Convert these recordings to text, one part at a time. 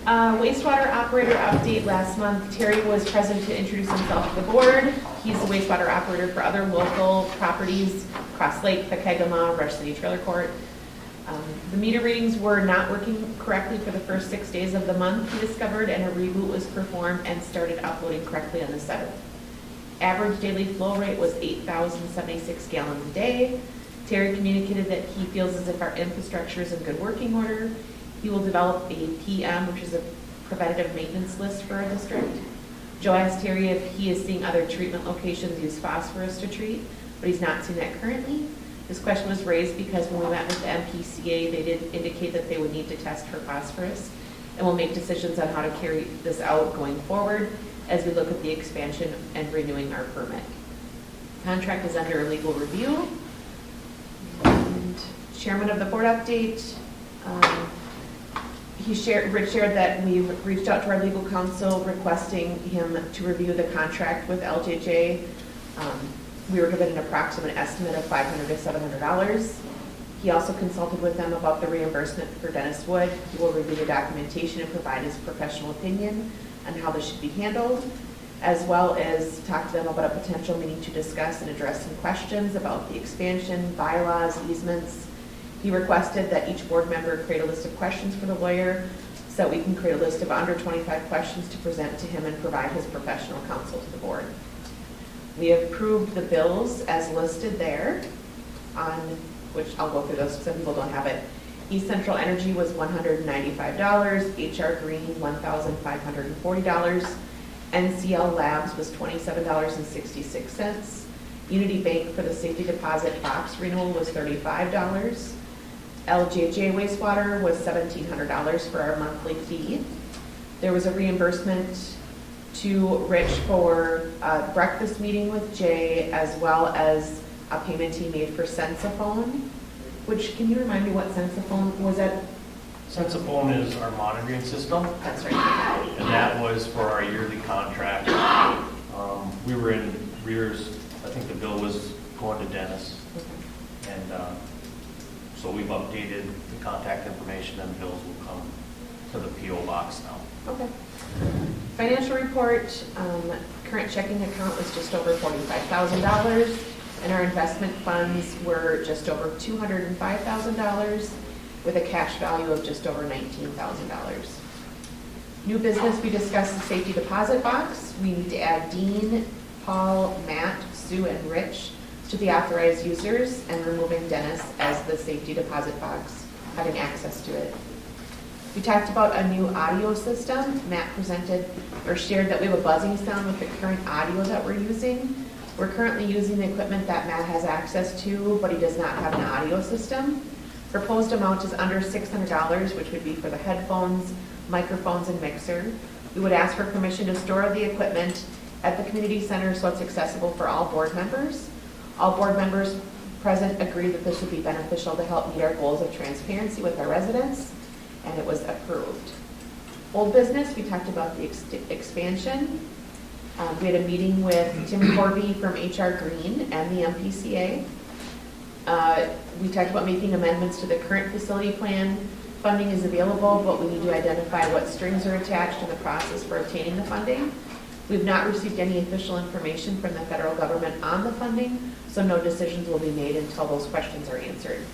Wastewater operator update last month. Terry was present to introduce himself to the board. He's the wastewater operator for other local properties, Cross Lake, Pekegama, Rush City Trailer Court. The meter readings were not working correctly for the first 6 days of the month, he discovered, and a reboot was performed and started uploading correctly on the 7th. Average daily flow rate was 8,076 gallons a day. Terry communicated that he feels as if our infrastructure is in good working order. He will develop a PM, which is a preventative maintenance list for our district. Joe asked Terry if he is seeing other treatment locations use phosphorus to treat, but he's not seeing that currently. This question was raised because when we met with the MPCA, they did indicate that they would need to test for phosphorus, and we'll make decisions on how to carry this out going forward as we look at the expansion and renewing our permit. Contract is under legal review. And chairman of the board update, Rich shared that we've reached out to our legal counsel requesting him to review the contract with LJJ. We were given an approximate estimate of $500 to $700. He also consulted with them about the reimbursement for Dennis Wood. He will review the documentation and provide his professional opinion on how this should be handled, as well as talk to them about a potential meeting to discuss and address some questions about the expansion, bylaws, easements. He requested that each board member create a list of questions for the lawyer so that we can create a list of under 25 questions to present to him and provide his professional counsel to the board. We have approved the bills as listed there, on which I'll go through those because some people don't have it. East Central Energy was $195, HR Green $1,540, NCL Labs was $27.66, Unity Bank for the safety deposit box renewal was $35, LJJ Wastewater was $1,700 for our monthly fee. There was a reimbursement to Rich for a breakfast meeting with Jay, as well as a payment he made for Sensaphone, which, can you remind me what Sensaphone was that? Sensaphone is our monitoring system. That's right. And that was for our yearly contract. We were in arrears. I think the bill was going to Dennis. Okay. And so we've updated the contact information and bills will come to the PO box now. Okay. Financial report, current checking account was just over $45,000, and our investment funds were just over $205,000 with a cash value of just over $19,000. New business, we discussed the safety deposit box. We need to add Dean, Paul, Matt, Sue, and Rich to the authorized users, and removing Dennis as the safety deposit box, having access to it. We talked about a new audio system. Matt presented or shared that we have a buzzing sound with the current audio that we're using. We're currently using the equipment that Matt has access to, but he does not have an audio system. Proposed amount is under $600, which would be for the headphones, microphones, and mixer. We would ask for permission to store the equipment at the community center so it's accessible for all board members. All board members present agree that this would be beneficial to help meet our goals of transparency with our residents, and it was approved. Old business, we talked about the expansion. We had a meeting with Tim Corby from HR Green and the MPCA. We talked about making amendments to the current facility plan. Funding is available, but we need to identify what strings are attached in the process for obtaining the funding. We've not received any official information from the federal government on the funding, so no decisions will be made until those questions are answered.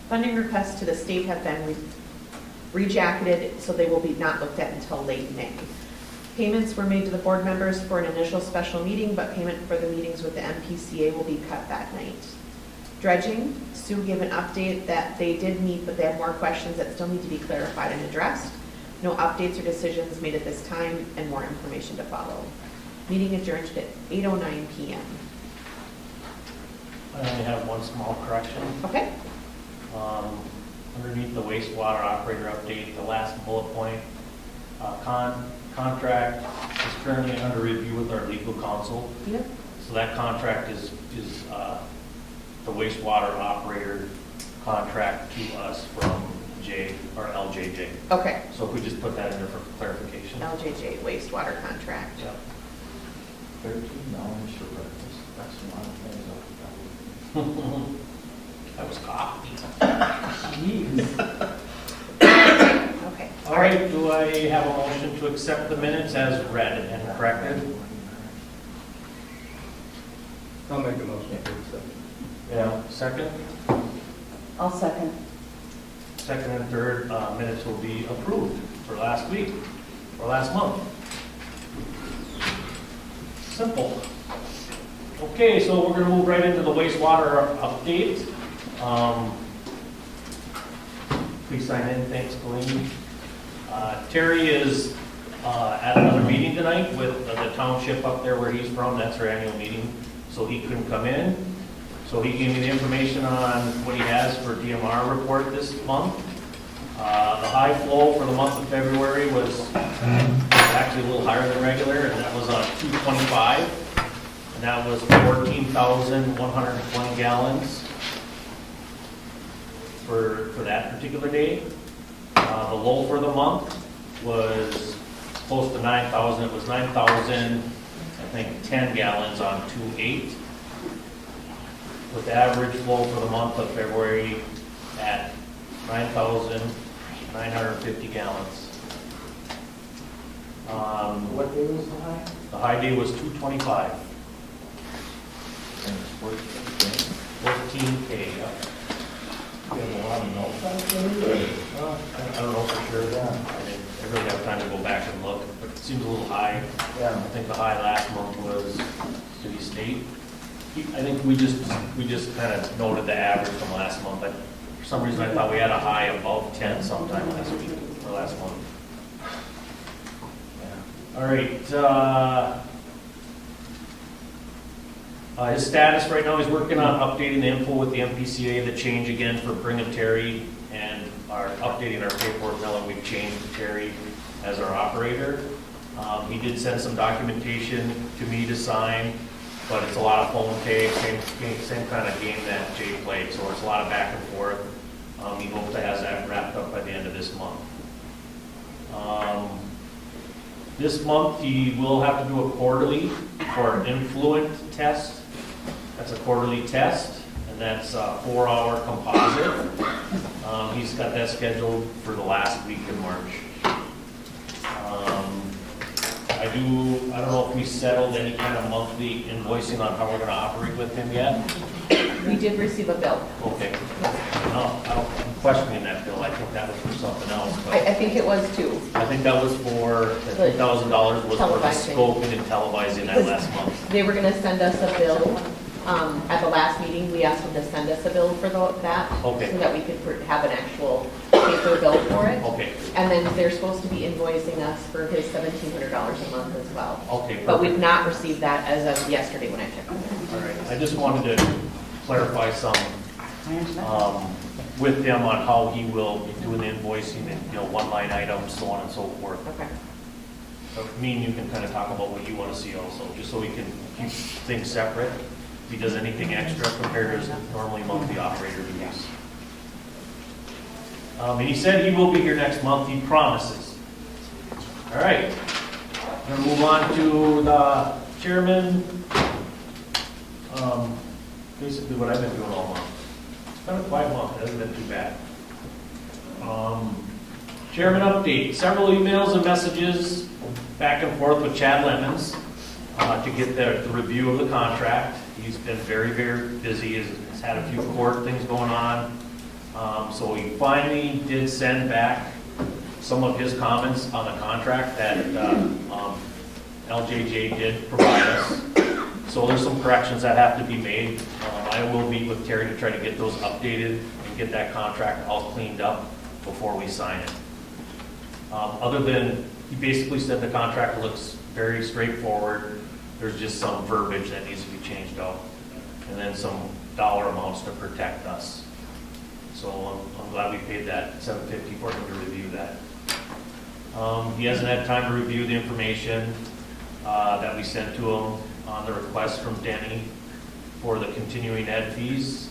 Funding requests to the state have been rejacketed, so they will be not looked at until late May. Payments were made to the board members for an initial special meeting, but payment for the meetings with the MPCA will be cut that night. Dredging, Sue gave an update that they did meet, but they have more questions that still need to be clarified and addressed. No updates or decisions made at this time, and more information to follow. Meeting adjourned at 8:09 p.m. I only have one small correction. Okay. Underneath the wastewater operator update, the last bullet point, contract is currently under review with our legal counsel. Yep. So that contract is the wastewater operator contract to us from LJJ. Okay. So if we just put that in there for clarification. LJJ wastewater contract. Yep. $13 for breakfast. That's a lot of things. That was coffee. Jeez. Okay. All right, do I have a motion to accept the minutes as read and corrected? I'll make a motion to accept. Yeah. Second? I'll second. Second and third minutes will be approved for last week, or last month. Simple. Okay, so we're gonna move right into the wastewater update. Please sign in, thanks, Colleen. Terry is at another meeting tonight with the township up there where he's from, that's her annual meeting, so he couldn't come in. So he gave me the information on what he has for DMR report this month. The high flow for the month of February was actually a little higher than regular, and that was 225. And that was 14,120 gallons for that particular day. The low for the month was close to 9,000. It was 9,000, I think, 10 gallons on 2/8. With the average flow for the month of February at 9,950 gallons. What day was the high? The high day was 225, And it's 14K. Yeah. You have a lot of notes on it? Well, I don't know for sure. Yeah. I really have time to go back and look, but it seems a little high. Yeah. I think the high last month was city state. I think we just kind of noted the average from last month. For some reason, I thought we had a high above 10 sometime last week or last month. Yeah. All right. His status right now, he's working on updating the info with the MPCA, the change again for bringing Terry, and are updating our paperwork now that we've changed Terry as our operator. He did send some documentation to me to sign, but it's a lot of phone tag, same kind of game that Jay played, so it's a lot of back and forth. He hopes to have that wrapped up by the end of this month. This month, he will have to do a quarterly for an influent test. That's a quarterly test, and that's a 4-hour composite. He's got that scheduled for the last week in March. I don't know if we settled any kind of monthly invoicing on how we're gonna operate with him yet. We did receive a bill. Okay. No, I'm questioning that bill. I think that was for something else, but I think it was too. I think that was for, the $2,000 was for the Televising. scoping and televising that last month. They were gonna send us a bill. At the last meeting, we asked them to send us a bill for that. Okay. So that we could have an actual paper bill for it. Okay, And then they're supposed to be invoicing us for his $1,700 a month as well. okay, But we've perfect. not received that as of yesterday when I checked with them. All right, I just wanted to clarify some, with him on how he will be doing the invoicing and, one line items, so on and so forth. Okay. So me and you can kind of talk about what you want to see also, just so we can keep things separate. If he does anything extra compared to his normally monthly operator duties. And he said he will be here next month, he promises. All right, I'm gonna move on to the chairman. Basically what I've been doing all month. It's been a quiet month, it hasn't been too bad. Chairman update, several emails and messages back and forth with Chad Lemons to get the review of the contract. He's been very, very busy, has had a few court things going on. So he finally did send back some of his comments on the contract that LJJ did provide us. So there's some corrections that have to be made. I will meet with Terry to try to get those updated and get that contract all cleaned up before we sign it. Other than, he basically said the contract looks very straightforward. There's just some verbiage that needs to be changed out. And then some dollar amounts to protect us. So I'm glad we paid that $750 for him to review that. He hasn't had time to review the information that we sent to him on the request from Denny for the continuing ed fees.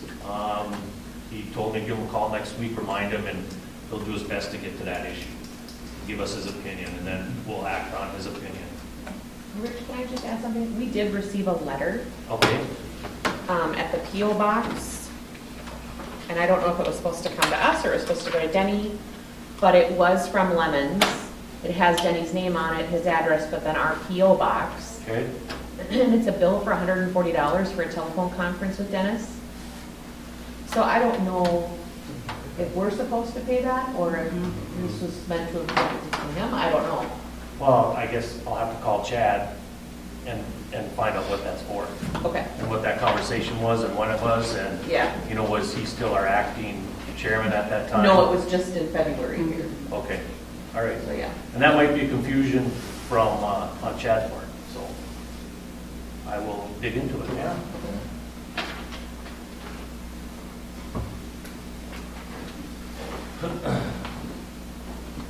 He told me to give him a call next week, remind him, and he'll do his best to get to that issue. Give us his opinion, and then we'll act on his opinion. Rich, can I just add something? We did receive a letter Okay? at the P.O. box, and I don't know if it was supposed to come to us or it was supposed to go to Denny, but it was from Lemons. It has Denny's name on it, his address, but then our PO box. Okay, And it's a bill for $140 for a telephone conference with Dennis. So I don't know if we're supposed to pay that, or if this was meant to have to him, I don't know. well, I guess I'll have to call Chad and find out what that's for, Okay, and what that conversation was, and when it was, and, yeah. you know, was he still our acting chairman at that time? No, it was just in February here, Okay, all right. so yeah. And that might be a confusion from, on Chad's part, so I will dig into it, yeah.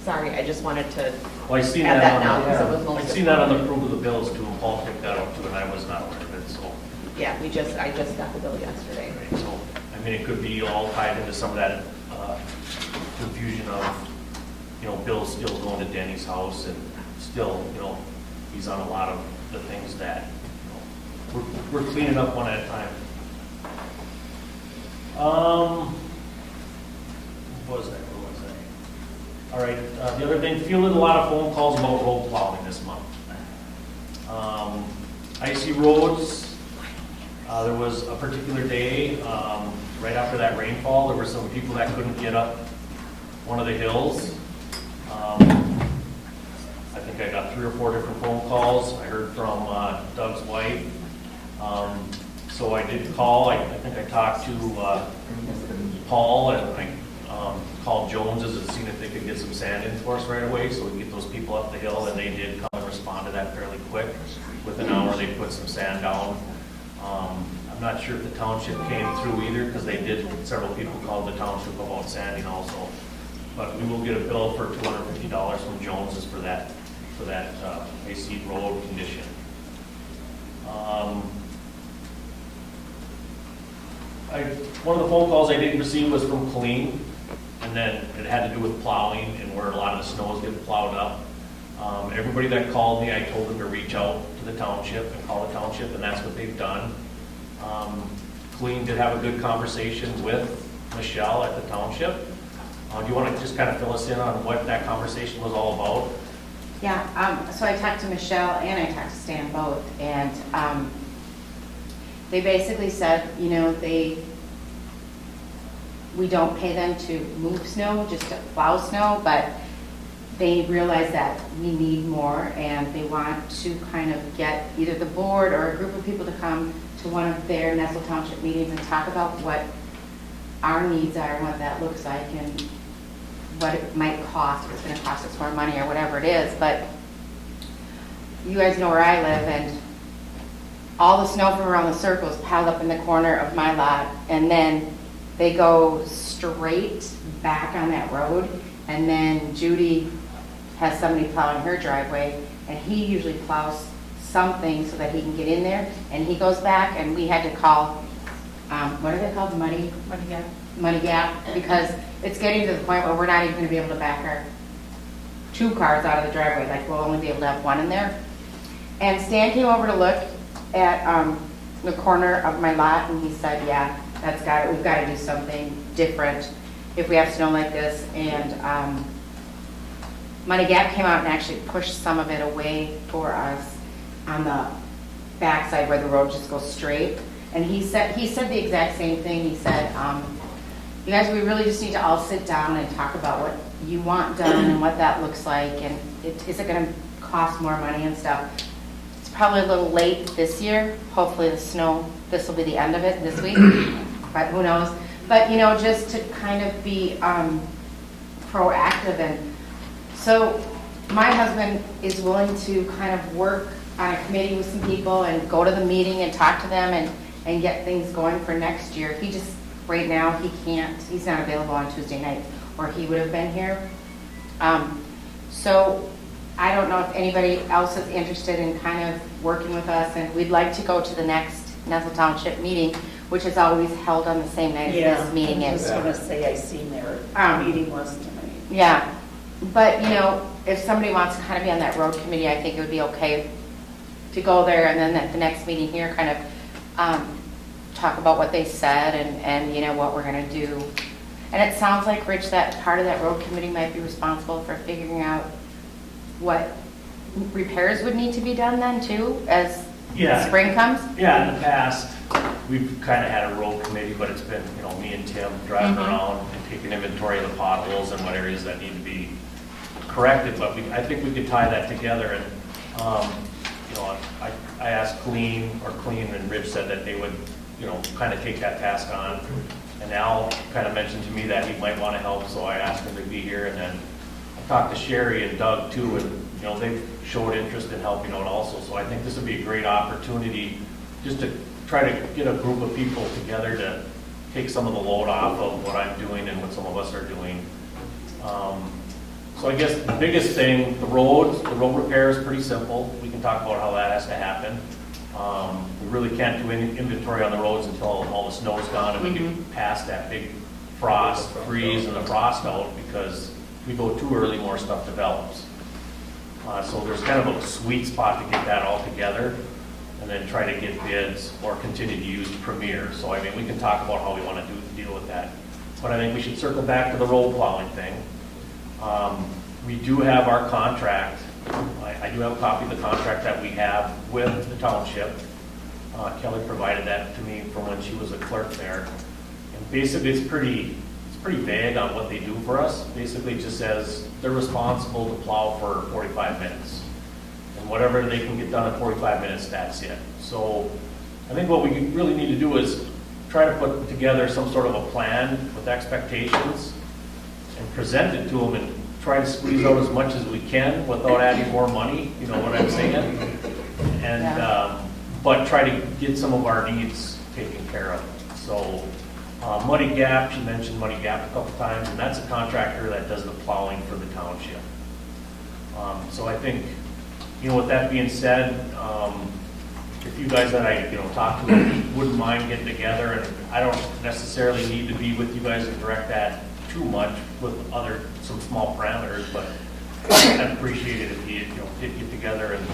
Sorry, I just wanted to Well, I seen add that that now, on because it was the, I most. seen that on the approval of the bills too, and Paul picked that up too, and I was not aware of it, so. Yeah, I just got the bill yesterday. Right, so, I mean, it could be all tied into some of that confusion of, you know, Bill still going to Danny's house, and still, you know, he's on a lot of the things that, you know, we're cleaning up one at a time. What was that? What was that? All right, the other thing, fielded a lot of phone calls about road plowing this month. Icy roads, there was a particular day, right after that rainfall, there were some people that couldn't get up one of the hills. I think I got 3 or 4 different phone calls. I heard from Doug's wife. So I did call, I think I talked to Paul, and I called Jones's and seen if they could get some sand in for us right away, so we can get those people up the hill, and they did come and respond to that fairly quick. Within an hour, they put some sand down. I'm not sure if the township came through either, because several people called the township about sanding also. But we will get a bill for $250 from Jones's for that icy road condition. One of the phone calls I didn't receive was from Colleen, and then it had to do with plowing and where a lot of the snow is getting plowed up. Everybody that called me, I told them to reach out to the township and call the township, and that's what they've done. Colleen did have a good conversation with Michelle at the township. Do you want to just kind of fill us in on what that conversation was all about? Yeah, so I talked to Michelle and I talked to Stan both, and they basically said, you know, we don't pay them to move snow, just to plow snow, but they realize that we need more, and they want to kind of get either the board or a group of people to come to one of their Nestle Township meetings and talk about what our needs are and what that looks like and what it might cost, if it's gonna cost us more money or whatever it is. But you guys know where I live, and all the snow from around the circle is piled up in the corner of my lot, and then they go straight back on that road, and then Judy has somebody plowing her driveway, and he usually plows something so that he can get in there, and he goes back, and we had to call, what are they called, Muddy Gap, because it's getting to the point where we're not even gonna be able to back our 2 cars out of the driveway, like we'll only be able to have 1 in there. And Stan came over to look at the corner of my lot, and he said, yeah, we've gotta do something different if we have snow like this. And Muddy Gap came out and actually pushed some of it away for us on the backside where the road just goes straight. And he said the exact same thing. He said, you guys, we really just need to all sit down and talk about what you want done and what that looks like, and is it gonna cost more money and stuff. It's probably a little late this year. Hopefully the snow, this will be the end of it this week, but who knows. But, you know, just to kind of be proactive. And so my husband is willing to kind of work on a committee with some people and go to the meeting and talk to them and get things going for next year. He just, right now, he's not available on Tuesday night, or he would have been here. So I don't know if anybody else is interested in kind of working with us, and we'd like to go to the next Nestle Township meeting, which is always held on the same night as this meeting I is. was gonna say, I seen their meeting was tonight. Yeah, but you know, if somebody wants to kind of be on that road committee, I think it would be okay to go there, and then at the next meeting here, kind of talk about what they said and you know, what we're gonna do. And it sounds like, Rich, that part of that road committee might be responsible for figuring out what repairs would need to be done then too, as Yeah. spring comes? Yeah, in the past, we've kind of had a road committee, but it's been, me and Tim driving Mhm. around and taking inventory of the potholes and what areas that need to be corrected, but I think we could tie that together, and, I asked Clean and Rich said that they would, kind of take that task on, and Al kind of mentioned to me that he might want to help, so I asked him to be here, and then I talked to Sherry and Doug too, and, they've showed interest in helping out also, so I think this would be a great opportunity just to try to get a group of people together to take some of the load off of what I'm doing and what some of us are doing. So I guess the biggest thing, the road repair is pretty simple. We can talk about how that has to happen. We really can't do any inventory on the roads until all the snow's gone and we get past that big frost, freeze and the frost out, because if we go too early, more stuff develops. So there's kind of a sweet spot to get that all together and then try to get bids or continue to use Premier. So I mean, we can talk about how we want to deal with that. But I think we should circle back to the road plowing thing. We do have our contract. I do have a copy of the contract that we have with the township. Kelly provided that to me from when she was a clerk there. And basically, it's pretty vague on what they do for us. Basically, it just says they're responsible to plow for 45 minutes. And whatever they can get done in 45 minutes, that's it. So I think what we really need to do is try to put together some sort of a plan with expectations and present it to them and try to squeeze out as much as we can without adding more money, you know what I'm saying? And, but try to get some of our needs taken care of. So Muddy Gap, she mentioned Muddy Gap a couple times, and that's a contractor that does the plowing for the township. So I think, with that being said, if you guys that I, talk to wouldn't mind getting together, and I don't necessarily need to be with you guys and direct that too much with some small parameters, but I'd appreciate it if you, did get together and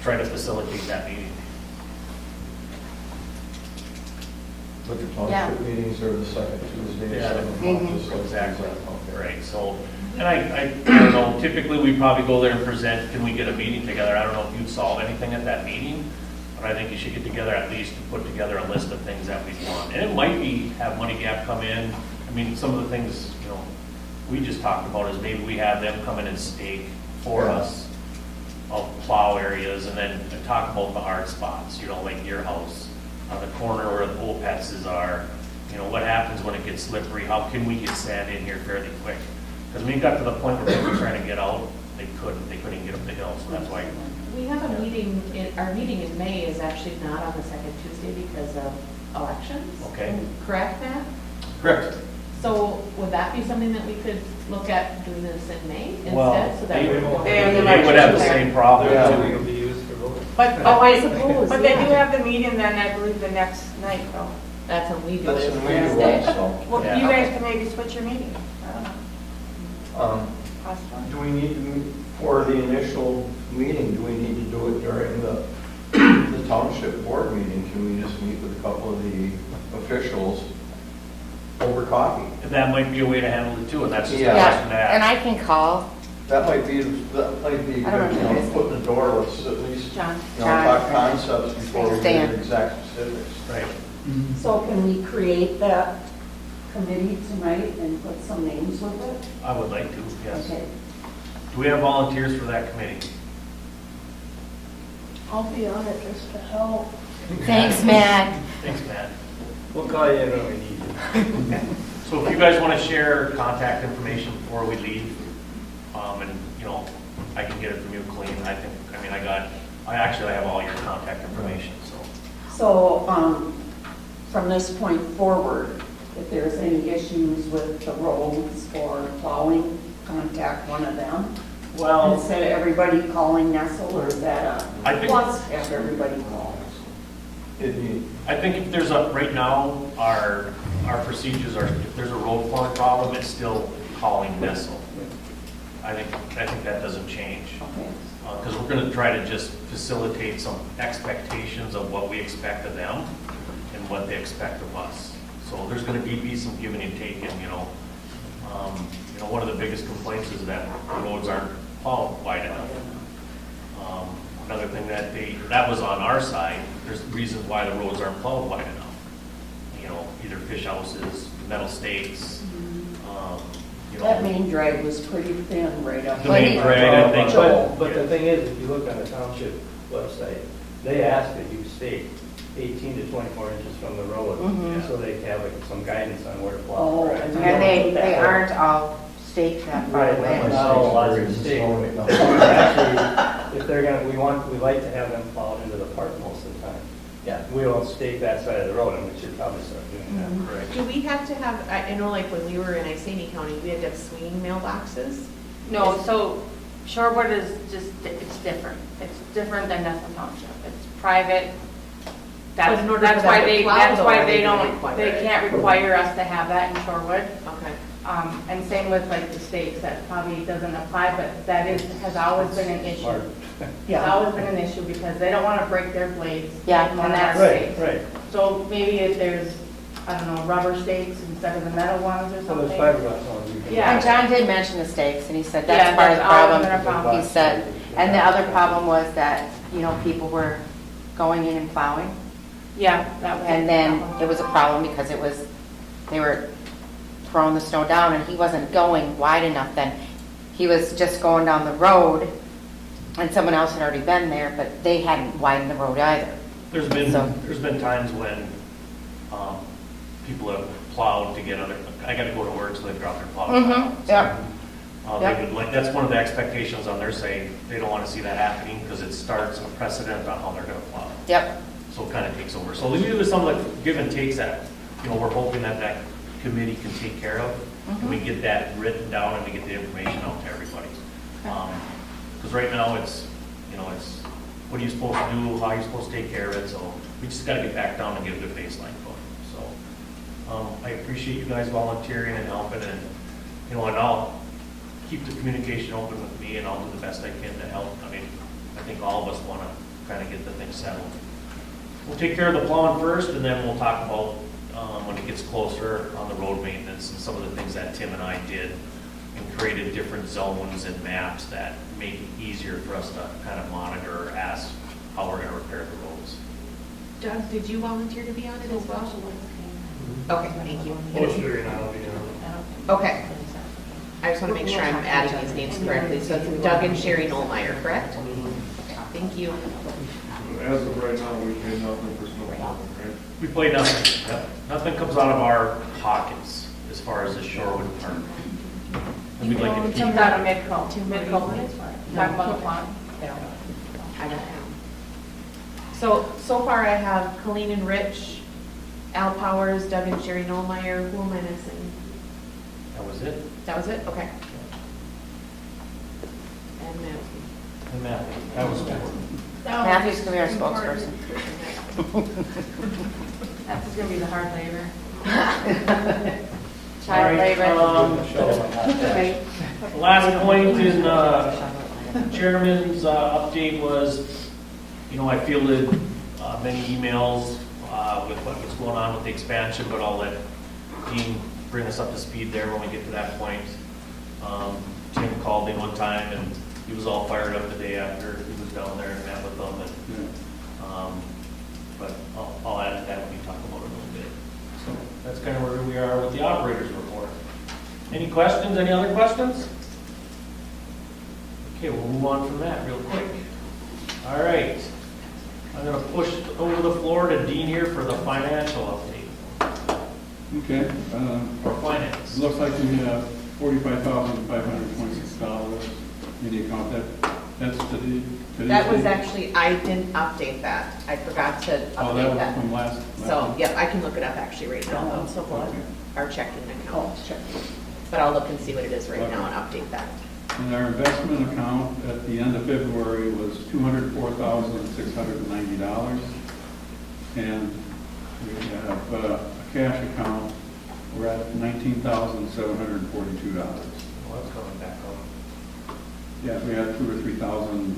try to facilitate that meeting. But the township meetings are the second Tuesday. Yeah, of the month, just like exactly. Okay. Right, so, and I don't know, typically we probably go there and present, can we get a meeting together? I don't know if you'd solve anything at that meeting, but I think you should get together at least to put together a list of things that we want. And it might be have Money Gap come in. I mean, some of the things, we just talked about is maybe we have them come in and stake for us of plow areas, and then talk about the hard spots, like your house, the corner where the old pets are, what happens when it gets slippery, how can we get sand in here fairly quick? Because when we got to the point where they were trying to get out, they couldn't get up the hill, so that's why. We have a meeting, our meeting in May is actually not on the second Tuesday because of elections. Okay. Correct, Matt? Correct. So would that be something that we could look at doing this in May Well, instead? So that they we're would going- have the same problem Yeah. too. It'll be used for voting. But, I suppose, but they do yeah. have the meeting then, I believe, the next night, though. That's when we do That's it. when we do it, Wednesday. so. Well, Yeah. you guys can maybe switch your meeting. I don't know. Possibly. Do we need to meet for the initial meeting, do we need to do it during the township board meeting? Can we just meet with a couple of the officials over coffee? And that might be a way to handle it too, and that's just a Yeah. question to And ask. I can call That might be I don't know. foot in the door, let's at least, John. talk concepts before we Dan. get exact specifics. Right. So can we create that committee tonight and put some names with it? I would like to, yes. Okay. Do we have volunteers for that committee? I'll be on it just to help. Thanks, Matt. Thanks, Matt. We'll call you when we need you. So if you guys want to share contact information before we leave, and, I can get it from you clean, I have all your contact information, so. So, from this point forward, if there's any issues with the roads or plowing, contact one of them. Well, Instead of everybody calling Nestle, or is that I a think- plus if everybody calls? I think if there's right now, our procedures are, if there's a road plowing problem, it's still calling Nestle. I think that doesn't change. Okay. Because we're going to try to just facilitate some expectations of what we expect of them and what they expect of us. So there's gonna be some giving and taking, you know. One of the biggest complaints is that the roads aren't plowed wide enough. Another thing that was on our side, there's reasons why the roads aren't plowed wide enough. You know, either fish houses, metal stakes, you know. That main drag was pretty thin right up. The main drag, I think. But the thing is, if you look on the township website, they ask that you stake 18 to 24 inches from the road, Mhm. so they have like some guidance on where to plow. Oh, correct? and And they aren't all staked that far Right, away. not all lots of stake. Actually, if they're gonna, we like to have them plowed into the park most of the time. Yeah. We don't stake that side of the road, and we should probably start doing that. Correct. Do we have to have, I know like when we were in Iceni County, we had to have swinging mailboxes? No, so Shorewood is just, it's different. It's different than Nestle Township. It's private. But in order for That's them why to they, plow, that's though, why are they they gonna don't, require they it? can't require us to have that in Shorewood. Okay. And same with like the stakes, that probably doesn't apply, but that has always been an issue. Smart. It's always been an issue because they don't want to break their blades. Yeah, on and that that's- stake. Right. So maybe if there's, I don't know, rubber stakes instead of the metal ones or So there's something. fiberglass ones. you can- Yeah. And John did mention the stakes, and he said Yeah, that's part of the that's always been a problem. problem. He said, and the other problem was that, people were going in and plowing. Yeah, that was. And then it was a problem because they were throwing the snow down and he wasn't going wide enough then. He was just going down the road and someone else had already been there, but they hadn't widened the road either. There's been times when people have plowed to get other, I gotta go to work, so they drop their plow. Mhm, yep. They Yep. would like, that's one of the expectations on their side. They don't wanna see that happening because it starts a precedent on how they're gonna plow. Yep, So it kind of takes over. So usually there's some like give and takes that, we're hoping that committee can take care of. And we get that written down and we get the information out to everybody. Because right now it's what are you supposed to do, how are you supposed to take care of it, so we just gotta get back down and get a good baseline going. So, I appreciate you guys volunteering and helping and, and I'll keep the communication open with me and I'll do the best I can to help. I mean, I think all of us wanna kind of get the thing settled. We'll take care of the plowing first, and then we'll talk about, when it gets closer, on the road maintenance and some of the things that Tim and I did and created different zones and maps that make it easier for us to kind of monitor or ask how we're gonna repair the roads. Doug, did you volunteer to be on it as well? Okay, thank you. Most of you know, Okay. I just want to make sure I'm adding these names correctly. So it's Doug and Sherry Nolmeyer, correct? Thank you. As of right now, we pay nothing for snow plowing, right? We play nothing. Yep. Nothing comes out of our pockets as far as the Shorewood Park. And we'd like to It keep comes out of Midco, talking about the plowing. I got it. So far I have Colleen and Rich, Al Powers, Doug and Sherry Nolmeyer. Who am I missing? That was it. That was it? Okay. And Matthew. And Matthew, that was it. Matthew's gonna be our spokesperson. That's gonna be the hard labor. All Child right, labor. Right. Last point in Chairman's update was, I fielded many emails with what's going on with the expansion, but I'll let Dean bring us up to speed there when we get to that point. Tim called me one time and he was all fired up the day after he was down there and met with them. And, but I'll add to that when we talk about it a little bit. So that's kind of where we are with the operator's report. Any questions? Any other questions? Okay, we'll move on from that real quick. All right. I'm going to push over the floor to Dean here for the financial update. Okay, For finance. it looks like we have $45,526 in the account. That's today. That was actually, I didn't update that. I forgot to Oh, that update was that. from last. So, yep, I can look it up actually right now, So what? our checking Oh, account. check. But I'll look and see what it is right now and update that. And our investment account at the end of February was $204,690. And we have a cash account, we're at $19,742. Well, that's coming back up. Yeah, we had 2,000 or 3,000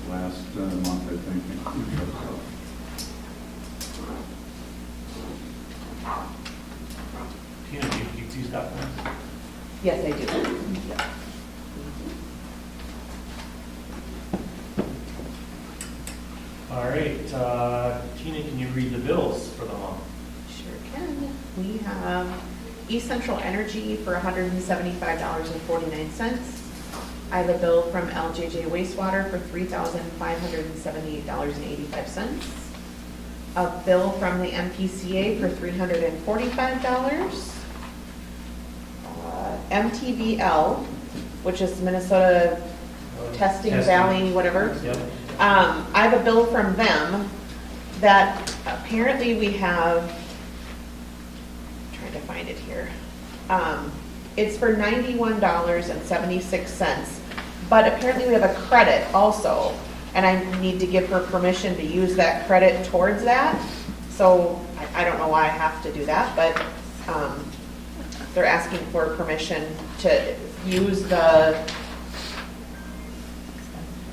last month, I think. Tina, do you keep these documents? Yes, I do. Yeah. All right, Tina, can you read the bills for the month? Sure can. We have East Central Energy for $175.49. I have a bill from LJJ Wastewater for $3,578.85. A bill from the MPCA for $345. MTVL, which is Minnesota Testing Valley, whatever. Yep. I have a bill from them that apparently we have, trying to find it here. It's for $91.76, but apparently we have a credit also, and I need to give her permission to use that credit towards that. So I don't know why I have to do that, but they're asking for permission to use the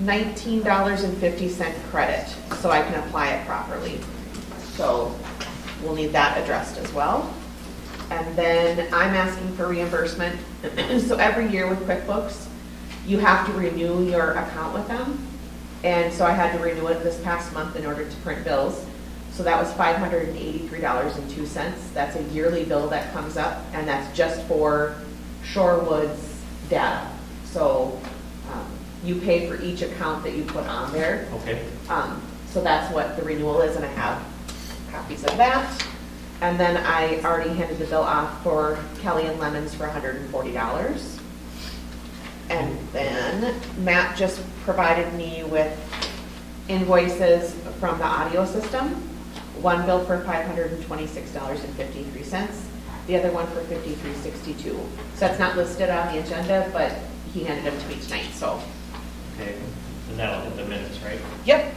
$19.50 credit so I can apply it properly. So we'll need that addressed as well. And then I'm asking for reimbursement. So every year with QuickBooks, you have to renew your account with them. And so I had to renew it this past month in order to print bills. So that was $583.02. That's a yearly bill that comes up, and that's just for Shorewood's data. So you pay for each account that you put on there. Okay. So that's what the renewal is, and I have copies of that. And then I already handed the bill off for Kelly and Lemons for $140. And then Matt just provided me with invoices from the audio system. One bill for $526.53, the other one for $53.62. So that's not listed on the agenda, but he handed them to me tonight, so. Okay, and that'll hit the minutes, right? Yep.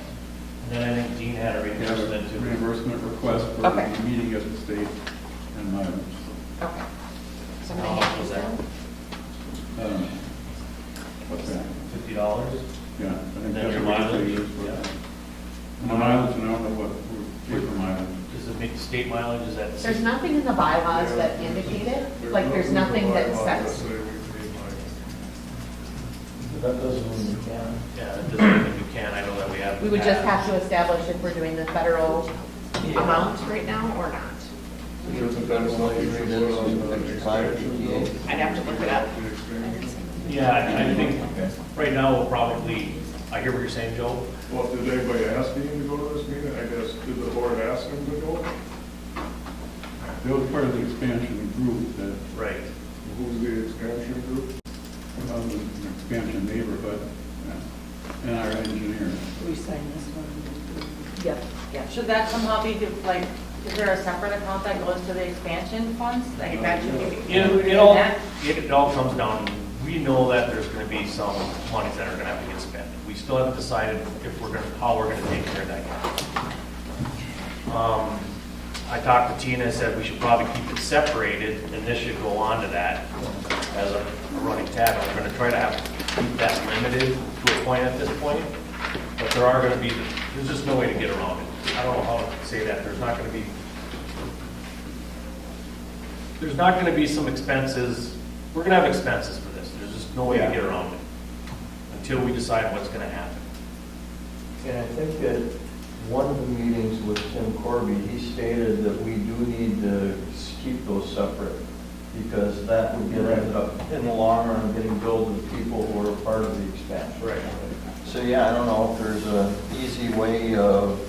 And then I think Dean had a We have reimbursement a too. reimbursement request for Okay. the meeting of the state and mileage. Okay. So I'm How gonna much hand was these that? down. What's that? $50? Yeah, I And think then that's your what mileage? they use for Yeah. that. And the mileage, and I don't know what we pay for mileage. Is the state mileage, is that? There's nothing in the bylaws that indicate it, like there's nothing that sets. That doesn't mean you can. Yeah, that doesn't mean you can, I know that we have. We would just have to establish if we're doing the federal amount right now or not. I'd have to look it up. Yeah, I think right now we'll probably, I hear what you're saying, Joe. Well, did anybody ask Dean to go to this meeting? I guess, did the board ask him to go? That was part of the expansion group that, Right. Who's the expansion group? an expansion neighborhood, and our engineer. We sign this one. Yep, yep. Should that somehow be, like, is there a separate account that goes to the expansion funds? Like, that should be. It all comes down, we know that there's gonna be some monies that are gonna have to get spent. We still haven't decided if we're gonna, how we're gonna take care of that yet. I talked to Tina, said we should probably keep it separated, and this should go on to that as a running tab. We're gonna try to keep that limited to a point at this point, but there are gonna be, there's just no way to get around it. I don't know how to say that, there's not gonna be some expenses, we're gonna have expenses for this, there's just no way to get around it until we decide what's gonna happen. And I think that one of the meetings with Tim Corby, he stated that we do need to keep those separate because that would get ended up in the long run getting billed to people who are a part of the expansion. Right. So yeah, I don't know if there's an easy way of,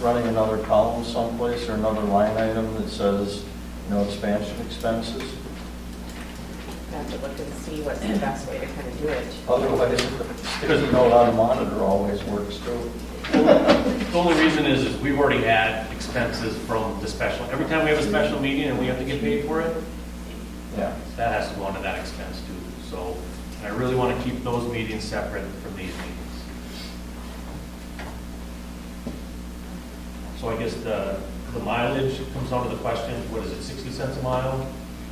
running another column someplace or another line item that says, expansion expenses. I have to look and see what's the best way to kind of do it. Otherwise, sticky note on a monitor always works too. The only reason is we've already had expenses from the special, every time we have a special meeting and we have to get paid for it, Yeah. that has to go into that expense too. So I really want to keep those meetings separate from these meetings. So I guess the mileage comes down to the question, what is it, 60 cents a mile?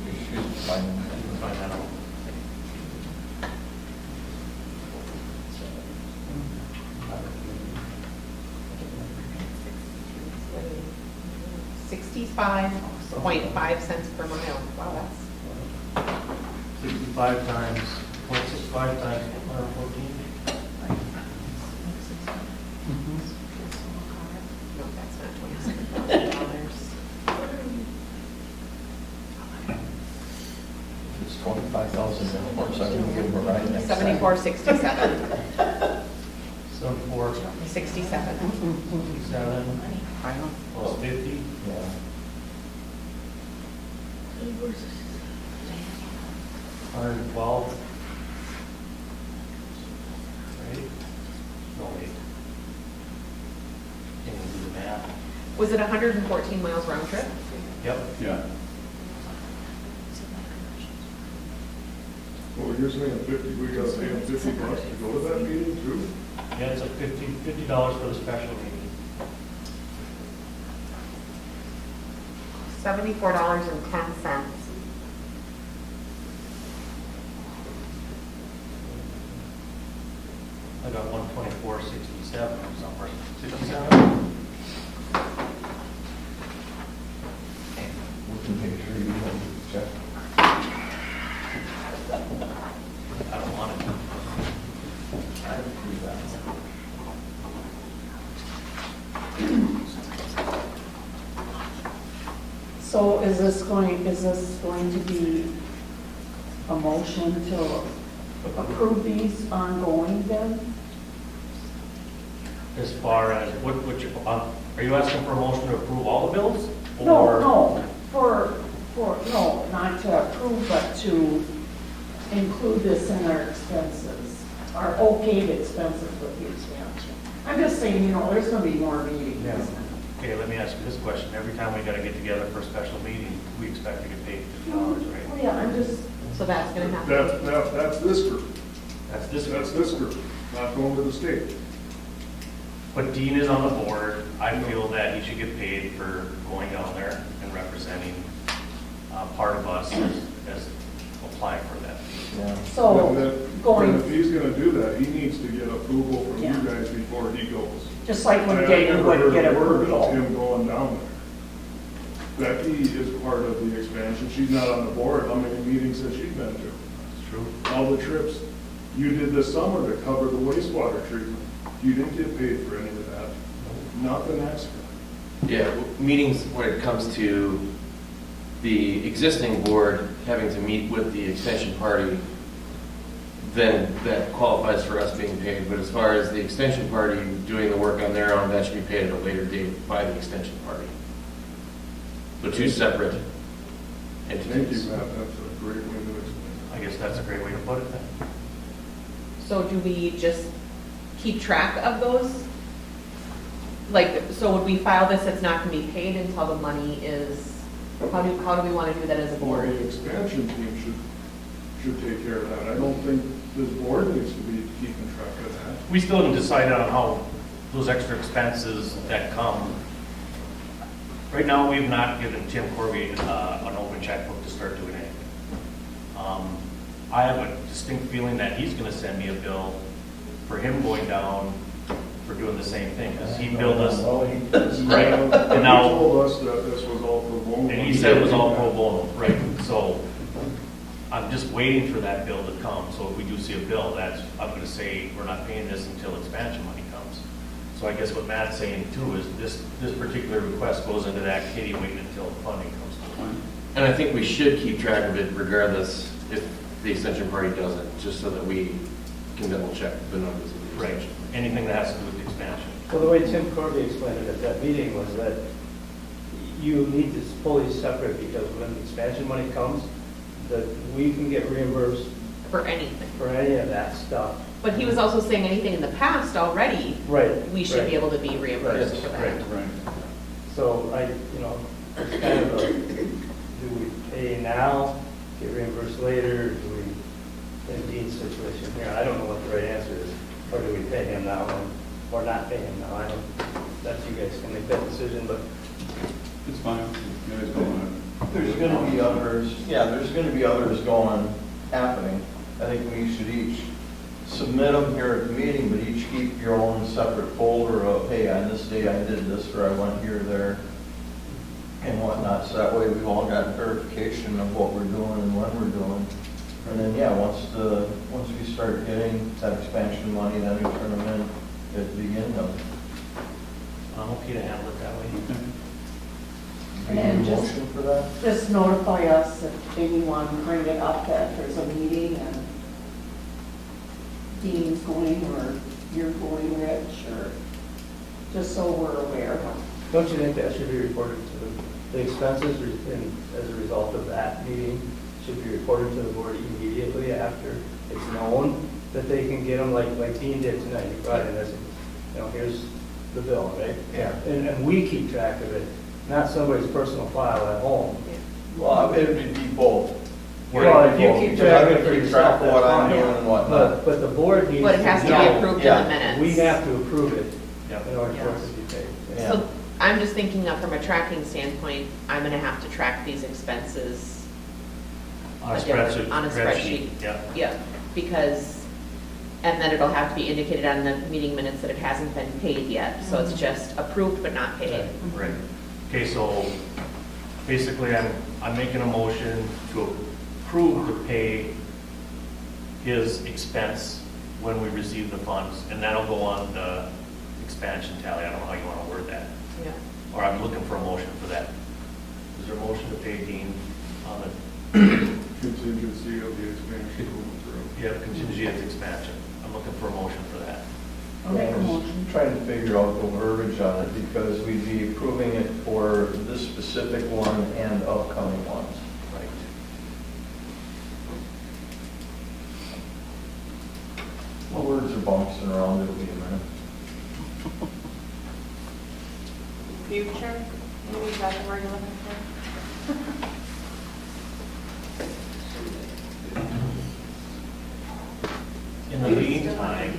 We should find Find that out. $65, so .5 cents per mile. Wow, that's, 65 times, 0.65 times 114. no, that's not $27,000. It's 25,000 dollars, I can give them a ride next time. 7467. 74, 67. 67, plus 50. Yeah. 112. Right? No, wait. Can you do the math? Was it 114 miles round trip? Yep. Yeah. Well, you're saying 50, we gotta pay them $50 to go to that meeting too? Yeah, it's a $50 for the special meeting. $74.10. I got 124.67 somewhere. 67? We can make sure you don't check. I don't want it. I approve that. So is this going to be a motion to approve these ongoing then? As far as, are you asking for a motion to approve all the bills? No, Or- no, no, not to approve, but to include this in our expenses, our okayed expenses with the expansion. I'm just saying, there's gonna be more meetings. Yeah. Okay, let me ask you this question. Every time we gotta get together for a special meeting, we expect to get paid $50, Oh, right? yeah, I'm just, So that's going to happen. That's this group, That's this. that's this group, not going to the state. But Dean is on the board. I feel that he should get paid for going down there and representing part of us as applying for that. Yeah. so, And then going, if he's gonna do that, he needs to get approval from you Yeah. guys before he goes. just like when I Dayton never would heard get a word of approval. him going down there. Becky is part of the expansion, she's not on the board, how many meetings has she been to? That's true. All the trips you did this summer to cover the wastewater treatment, you didn't get paid for any of that, nothing extra. Yeah, meetings when it comes to the existing board having to meet with the extension party, then that qualifies for us being paid. But as far as the extension party doing the work on their own, that should be paid at a later date by the extension party. So two separate Thank you, entities. Matt, that's a great way to explain I guess that's a great way to put it then. So do we just keep track of those? Like, so would we file this, it's not going to be paid until the money is, how do we want to do that as a it. board? The expansion team should take care of that. I don't think this board needs to be keeping track of that. We still haven't decided on how those extra expenses that come. Right now, we've not given Tim Corby an open checkbook to start doing anything. I have a distinct feeling that he's gonna send me a bill for him going down for doing the same thing, because he billed us, right, and He now, told us that this was all pro bono. and he said it was all pro bono, right, so I'm just waiting for that bill to come, so if we do see a bill, I'm gonna say, we're not paying this until expansion money comes. So I guess what Matt's saying too is this particular request goes into that kitty waiting until the funding comes to. And I think we should keep track of it regardless if the extension party doesn't, just so that we can double check the numbers of the Right, extension. anything that has to do with the expansion. So the way Tim Corby explained it at that meeting was that you need to fully separate, because when the expansion money comes, that we can get reimbursed For anything. for any of that stuff. But he was also saying anything in the past already, Right. we should right. be able to be reimbursed for that. Right. So it's kind of a, do we pay now, get reimbursed later, do we, in Dean's situation here, I don't know what the right answer is. Or do we pay him now, or not pay him now? That's you guys can make that decision, but It's fine. You guys don't want There's gonna be others, there's gonna be others happening. I think we should each submit them here at the meeting, but each keep your own separate folder of, hey, on this day I did this, or I went here, there. and whatnot, so that way we've all got verification of what we're doing and when we're doing. And then, yeah, once we start getting that expansion money, then we turn them in at the beginning of it. I'm okay to handle it that way. And Any just- motion for that? Just notify us if anyone bring it up that there's a meeting and Dean's going or you're going, Rich, or just so we're aware. Don't you think that should be reported to the expenses as a result of that meeting? Should be reported to the board immediately after it's known that they can get them, like Dean did tonight. He brought in this, here's the bill, right? Yeah. And we keep track of it, not somebody's personal file at home. Well, it would be both. Well, if you keep Because track I'm of it for gonna keep track yourself, of what that's I'm fine. doing and whatnot. But the board needs to know. But it has to be approved in Yeah. the minutes. We have to approve it Yep. in order for it to be paid. Yeah. So I'm just thinking of from a tracking standpoint, I'm gonna have to track these expenses. On a different- spreadsheet. On a spreadsheet. Yeah. Yeah, because, and then it'll have to be indicated on the meeting minutes that it hasn't been paid yet. So it's just approved but not paid. Right. Okay, so basically I'm making a motion to approve to pay his expense when we receive the funds, and that'll go on the expansion tally. I don't know how you want to word that. Yeah. Or I'm looking for a motion for that. Is there a motion to pay Dean on the, Contingency of the expansion going through. yeah, contingency of expansion? I'm looking for a motion for that. I'll make a I was motion. trying to figure out the verbiage on it because we'd be approving it for this specific one and upcoming ones. Right. The words are bouncing around, it'll be a minute. Future, maybe that's the word you're looking for? In the meantime,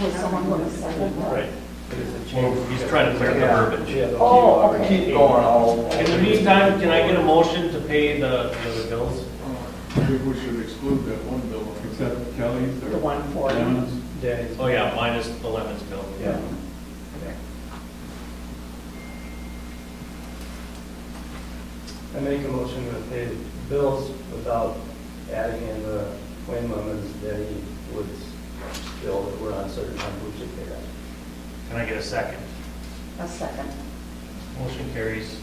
Was someone going to second that? right, It is a well, change. he's trying to clear the verbiage. Yeah, the- Oh, okay. Keep going, I'll. In the meantime, can I get a motion to pay the other bills? I think we should exclude that one bill. Except Kelly's or? The 140. Lemon's? Danny's. Oh, yeah, minus the lemons bill. Yeah. I make a motion to pay the bills without adding in the Wayne Lemons, Denny Woods bill that we're uncertain on who should pay that. Can I get a second? A second. Motion carries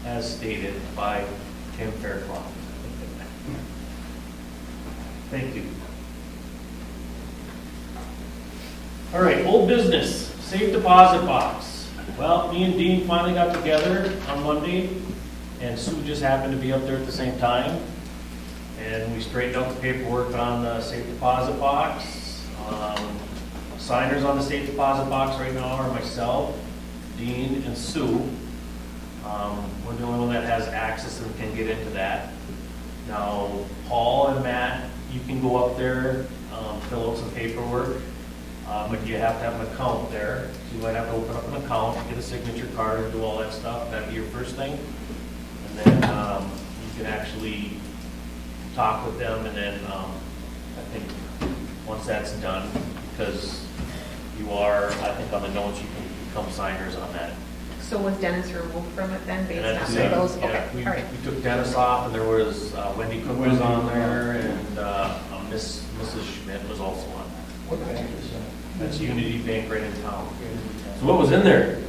as stated by Tim Fairclough. Thank you. All right, old business, safe deposit box. Well, me and Dean finally got together on Monday, and Sue just happened to be up there at the same time. And we straightened out the paperwork on the safe deposit box. Signers on the safe deposit box right now are myself, Dean, and Sue. We're the only one that has access and can get into that. Now, Paul and Matt, you can go up there, fill out some paperwork, but you have to have an account there. So you might have to open up an account, get a signature card, and do all that stuff. That'd be your first thing. And then you can actually talk with them, and then I think once that's done, because you are, I think on the notes, you can become signers on that. So was Dennis removed from it then And based that's on it. those? Yeah, Okay, we all right. took Dennis off, and there was Wendy Cook was on there, and Mrs. Schmidt was also on. What bank is that? That's Unity Bank right in town. So what was in there?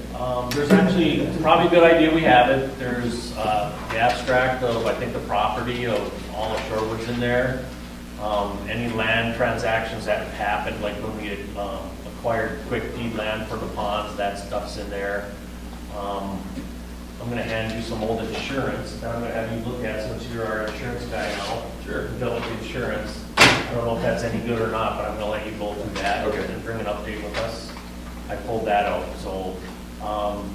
There's actually, it's probably a good idea we have it. There's the abstract of, I think, the property of all of Shorewood's in there. Any land transactions that have happened, like when we had acquired quick deed land for the ponds, that stuff's in there. I'm gonna hand you some old insurance that I'm gonna have you look at since you're our insurance guy now. Sure. Village insurance. I don't know if that's any good or not, but I'm gonna let you go through that. Okay. And bring an update with us. I pulled that out, so,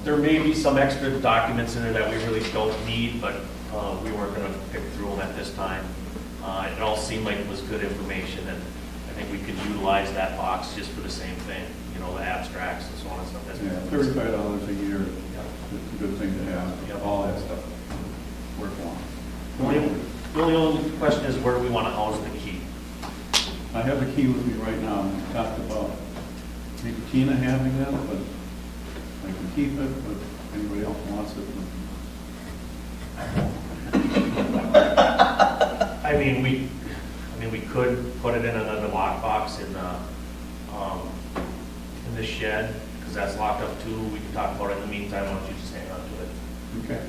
there may be some extra documents in there that we really don't need, but, we weren't gonna pick through them at this time. It all seemed like it was good information, and I think we could utilize that box just for the same thing, the abstracts and so on and stuff. That's- Yeah, $35 a year, it's a good thing to have, all that stuff worthwhile. The only question is where do we want to house the key? I have the key with me right now, and we talked about maybe Tina having that, but I can keep it, but if anybody else wants it. We could put it in another lockbox in the shed, because that's locked up too. We can talk about it in the meantime. Why don't you just hang on to it? Okay.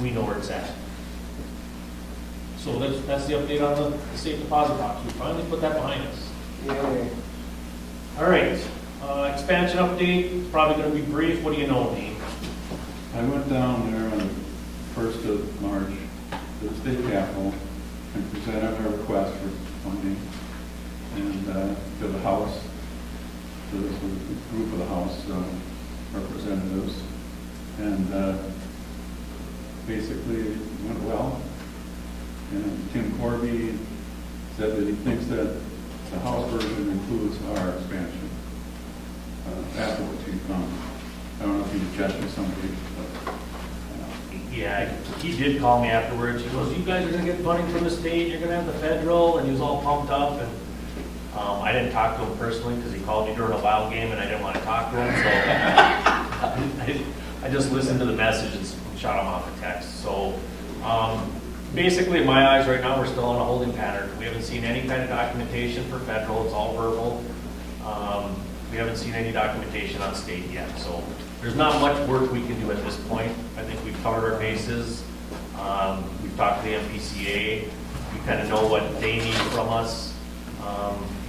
We know where it's at. So that's the update on the safe deposit box. We finally put that behind us. Yay. All right, expansion update, probably gonna be brief. What do you know, Dean? I went down there on the 1st of March to the state capitol and presented a request for funding and to the House, to this group of the House representatives. And basically it went well. And Tim Corby said that he thinks that the House version includes our expansion. Afterwards he found, I don't know if he checked with somebody, but Yeah, he did call me afterwards. He goes, "You guys are gonna get funding from the state, you're gonna have the federal," and he was all pumped up. And I didn't talk to him personally because he called me during a Wild game and I didn't want to talk to him. So I just listened to the messages and shot him off a text. So basically, in my eyes right now, we're still on a holding pattern. We haven't seen any kind of documentation for federal. It's all verbal. We haven't seen any documentation on state yet. So there's not much work we can do at this point. I think we've covered our bases. We've talked to the MPCA. We kind of know what they need from us.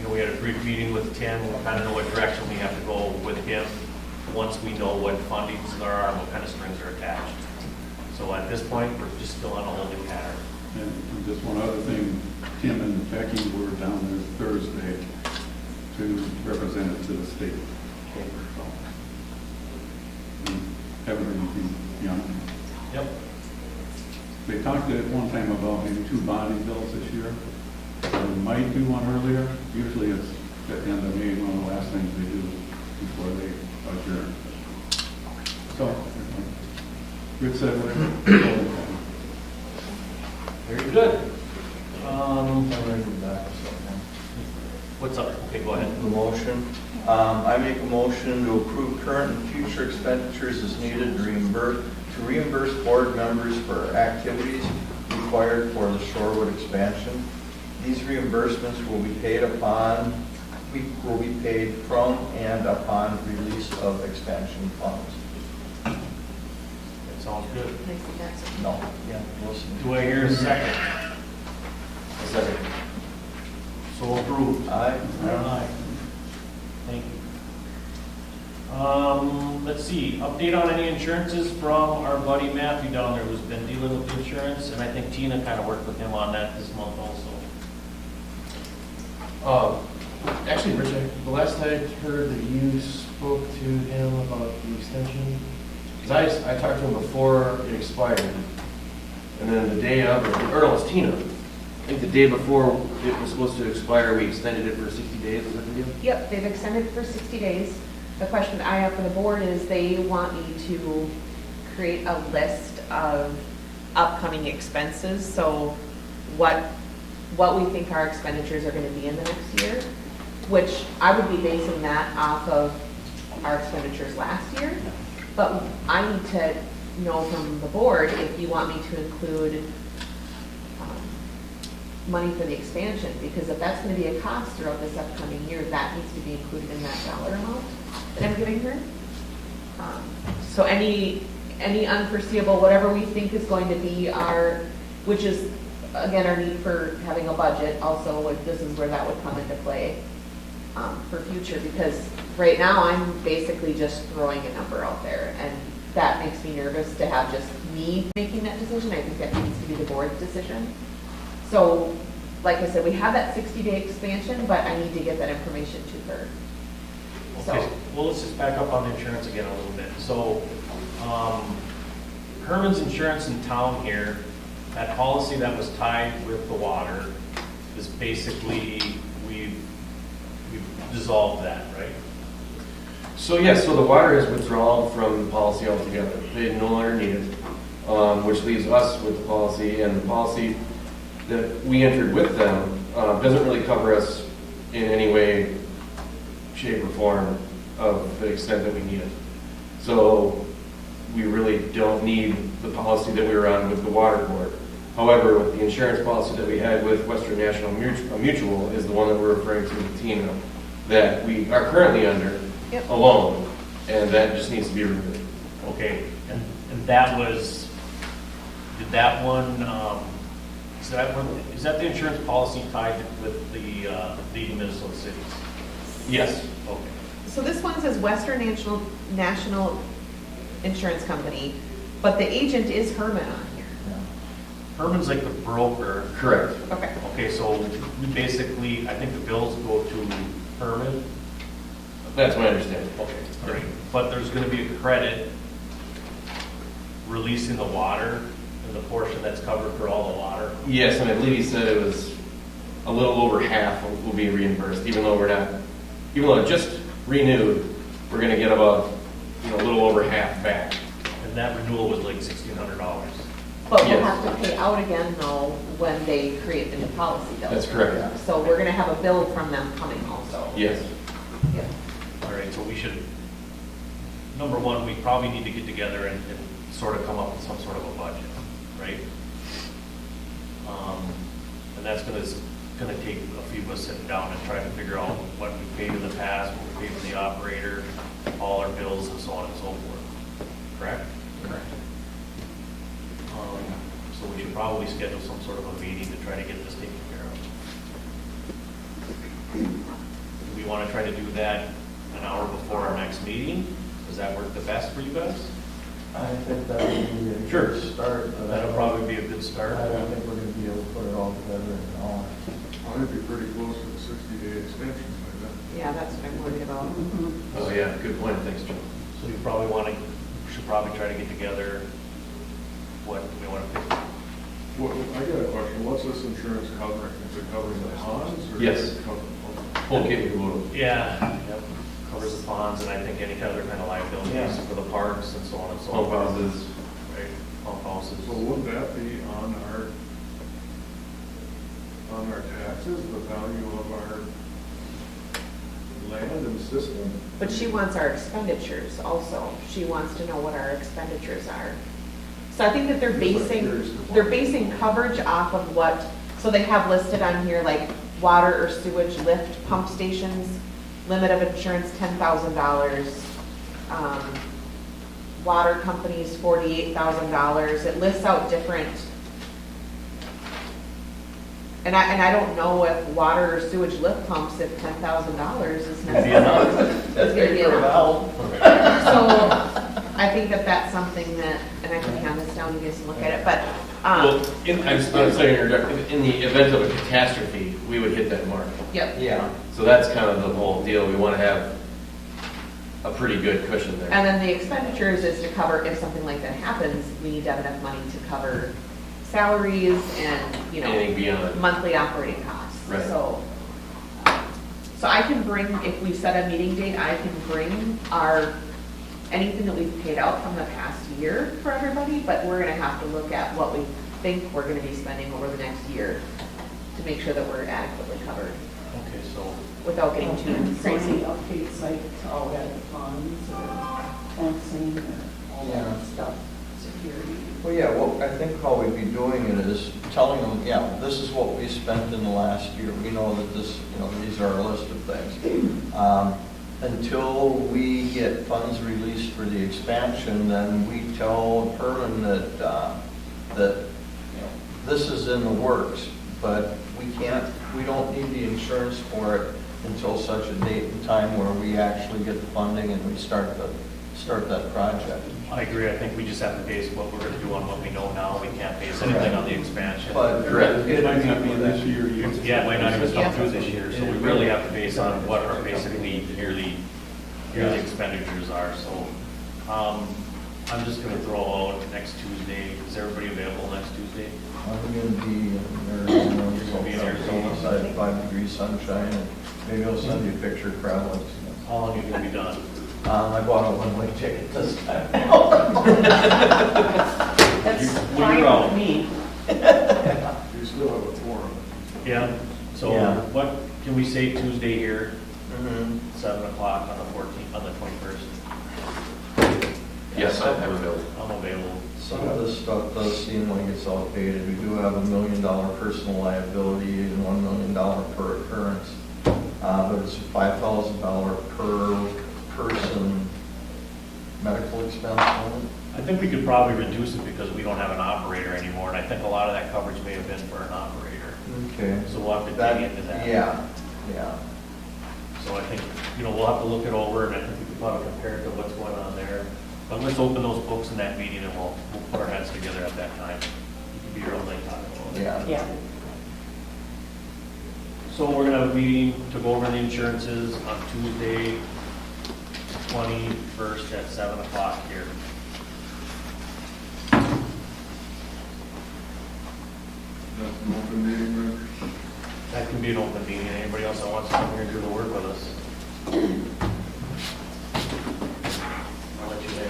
We had a brief meeting with Tim. We kind of know what direction we have to go with him once we know what fundings there are and what kind of strings are attached. So at this point, we're just still on a holding pattern. And just one other thing, Tim and Becky were down there Thursday to represent it to the state. Everything young. Yep. They talked at one time about maybe 2 bonding bills this year. We might do one earlier. Usually it's at the end of May, one of the last things they do before they adjourn. So, Rich said whatever. Very good. I'm ready to go back to something. What's up? Okay, go ahead. The motion. I make a motion to approve current and future expenditures as needed to reimburse board members for activities required for the Shorewood expansion. These reimbursements will be paid from and upon release of expansion funds. That sounds good. Can I see that? No, yeah, listen. Do I hear a second? A second. So approved. Aye. Aye. Thank you. Let's see, update on any insurances from our buddy Matthew down there who's been dealing with insurance, and I think Tina kind of worked with him on that this month also. Actually, Rich, the last I heard that you spoke to him about the extension, because I talked to him before it expired, and then the day of, or no, it was Tina. I think the day before it was supposed to expire, we extended it for 60 days, was that the deal? Yep, they've extended it for 60 days. The question I have for the board is they want me to create a list of upcoming expenses. So what we think our expenditures are going to be in the next year, which I would be basing that off of our expenditures last year. But I need to know from the board if you want me to include money for the expansion, because if that's going to be a cost throughout this upcoming year, that needs to be included in that dollar amount that I'm giving her. So any unforeseeable, whatever we think is going to be our, which is, again, our need for having a budget, also, like, this is where that would come into play for future, because right now I'm basically just throwing a number out there, and that makes me nervous to have just me making that decision. I think that needs to be the board's decision. So, like I said, we have that 60-day expansion, but I need to get that information to her. Okay, well, let's just back up on the insurance again a little bit. So, Herman's Insurance in town here, that policy that was tied with the water is basically, we've dissolved that, right? So yes, so the water is withdrawn from the policy altogether. They no longer need it, which leaves us with the policy, and the policy that we entered with them doesn't really cover us in any way, shape, or form of the extent that we need it. So we really don't need the policy that we were on with the water board. However, with the insurance policy that we had with Western National Mutual is the one that we're referring to with Tina, that we are currently under Yep. alone, and that just needs to be removed. Okay, and that was, did that one, is that the insurance policy tied with the League of Minnesota Cities? Yes. Okay. So this one says Western National Insurance Company, but the agent is Herman on here. Herman's like the broker. Correct. Okay. Okay, so we basically, I think the bills go to Herman. That's my understanding. Okay, all right. But there's gonna be a credit releasing the water and the portion that's covered for all the water. Yes, and I believe he said it was a little over half will be reimbursed, even though it just renewed, we're gonna get about, a little over half back. And that renewal was like $1,600. But we'll Yes. have to pay out again though when they create the new policy though. That's correct. So we're gonna have a bill from them coming also. Yes. Yep. All right, so we should, number one, we probably need to get together and sort of come up with some sort of a budget, right? And that's gonna take a few of us sitting down and trying to figure out what we paid in the past, what we paid for the operator, all our bills and so on and so forth. Correct? Correct. So we should probably schedule some sort of a meeting to try to get this taken care of. Do we want to try to do that an hour before our next meeting? Does that work the best for you guys? I think that would be a Sure. good start. But That'll probably be a good start. I don't think we're gonna be able to put it all together in an hour. I'd be pretty close to the 60-day extension by then. Yeah, that's what I'm worried about. Oh, yeah, good point, thanks, Joe. So you probably should probably try to get together what we want to pick. What, I got a question, what's this insurance covering? Is it covering the ponds? Or Yes. is it covering? Okay, we'll. Yeah, yep, covers the ponds and I think any other kind of liabilities Yeah. for the parks and so on and so Pump forth. houses. Right, pump houses. So would that be on our taxes, the value of our land and system? But she wants our expenditures also. She wants to know what our expenditures are. So I think that they're basing coverage off of what, so they have listed on here like water or sewage lift pump stations, limit of insurance $10,000. Water companies $48,000. It lists out different. And I don't know if water or sewage lift pumps, if $10,000 is necessary. That's gonna be enough. enough. So I think that that's something that, and I can hand this down, you guys can look at it, but, Well, I'm sorry, in the event of a catastrophe, we would hit that mark. yep. Yeah. So that's kind of the whole deal, we want to have a pretty good cushion there. And then the expenditures is to cover, if something like that happens, we need to have enough money to cover salaries and, Anything beyond. monthly operating costs. Right. So I can bring, if we set a meeting date, I can bring anything that we've paid out from the past year for everybody, but we're gonna have to look at what we think we're gonna be spending over the next year to make sure that we're adequately covered Okay, so, without getting too crazy. So any updates like all that funds or fencing or all Yeah. that stuff, security. Well, yeah, well, I think how we'd be doing it is telling them, yeah, this is what we spent in the last year. We know that this, these are a list of things. Until we get funds released for the expansion, then we tell Herman that this is in the works, but we don't need the insurance for it until such a date and time where we actually get the funding and we start that project. I agree, I think we just have to base what we're gonna do on what we know now, we can't base anything on the expansion. But Correct. It might not be this year yet. Yeah, it might not even Yeah. come through this year, so we really have to base on what our basically yearly expenditures are, so. I'm just gonna throw out next Tuesday, is everybody available next Tuesday? I'm going to be in Arizona, You'll be in Arizona. outside 5-degree sunshine, and maybe I'll send you a picture of crowd. How long are you gonna be done? I bought a one-way ticket this time. That's When you're fine out. with me. You still have a forum. Yeah, so Yeah. what, can we say Tuesday here, Mhm. 7 o'clock on the 14th, on the 21st? Yes, I'm available. I'm available. Some of this stuff does seem like it's outdated. We do have $1 million personal liability and $1 million per occurrence. But it's a $5,000 per person medical expense limit. I think we could probably reduce it because we don't have an operator anymore, and I think a lot of that coverage may have been for an operator. Okay. So we'll have to That- dig into that. Yeah, yeah. So I think, we'll have to look it over, and I think we could probably compare it to what's going on there. But let's open those books in that meeting, and we'll put our heads together at that time. You can be real late talking about it. Yeah. Yeah. So we're gonna have a meeting to go over the insurances on Tuesday, 21st at 7 o'clock here. That's an open meeting, Rick. That can be an open meeting. Anybody else that wants to come here and do the work with us? I'll let you say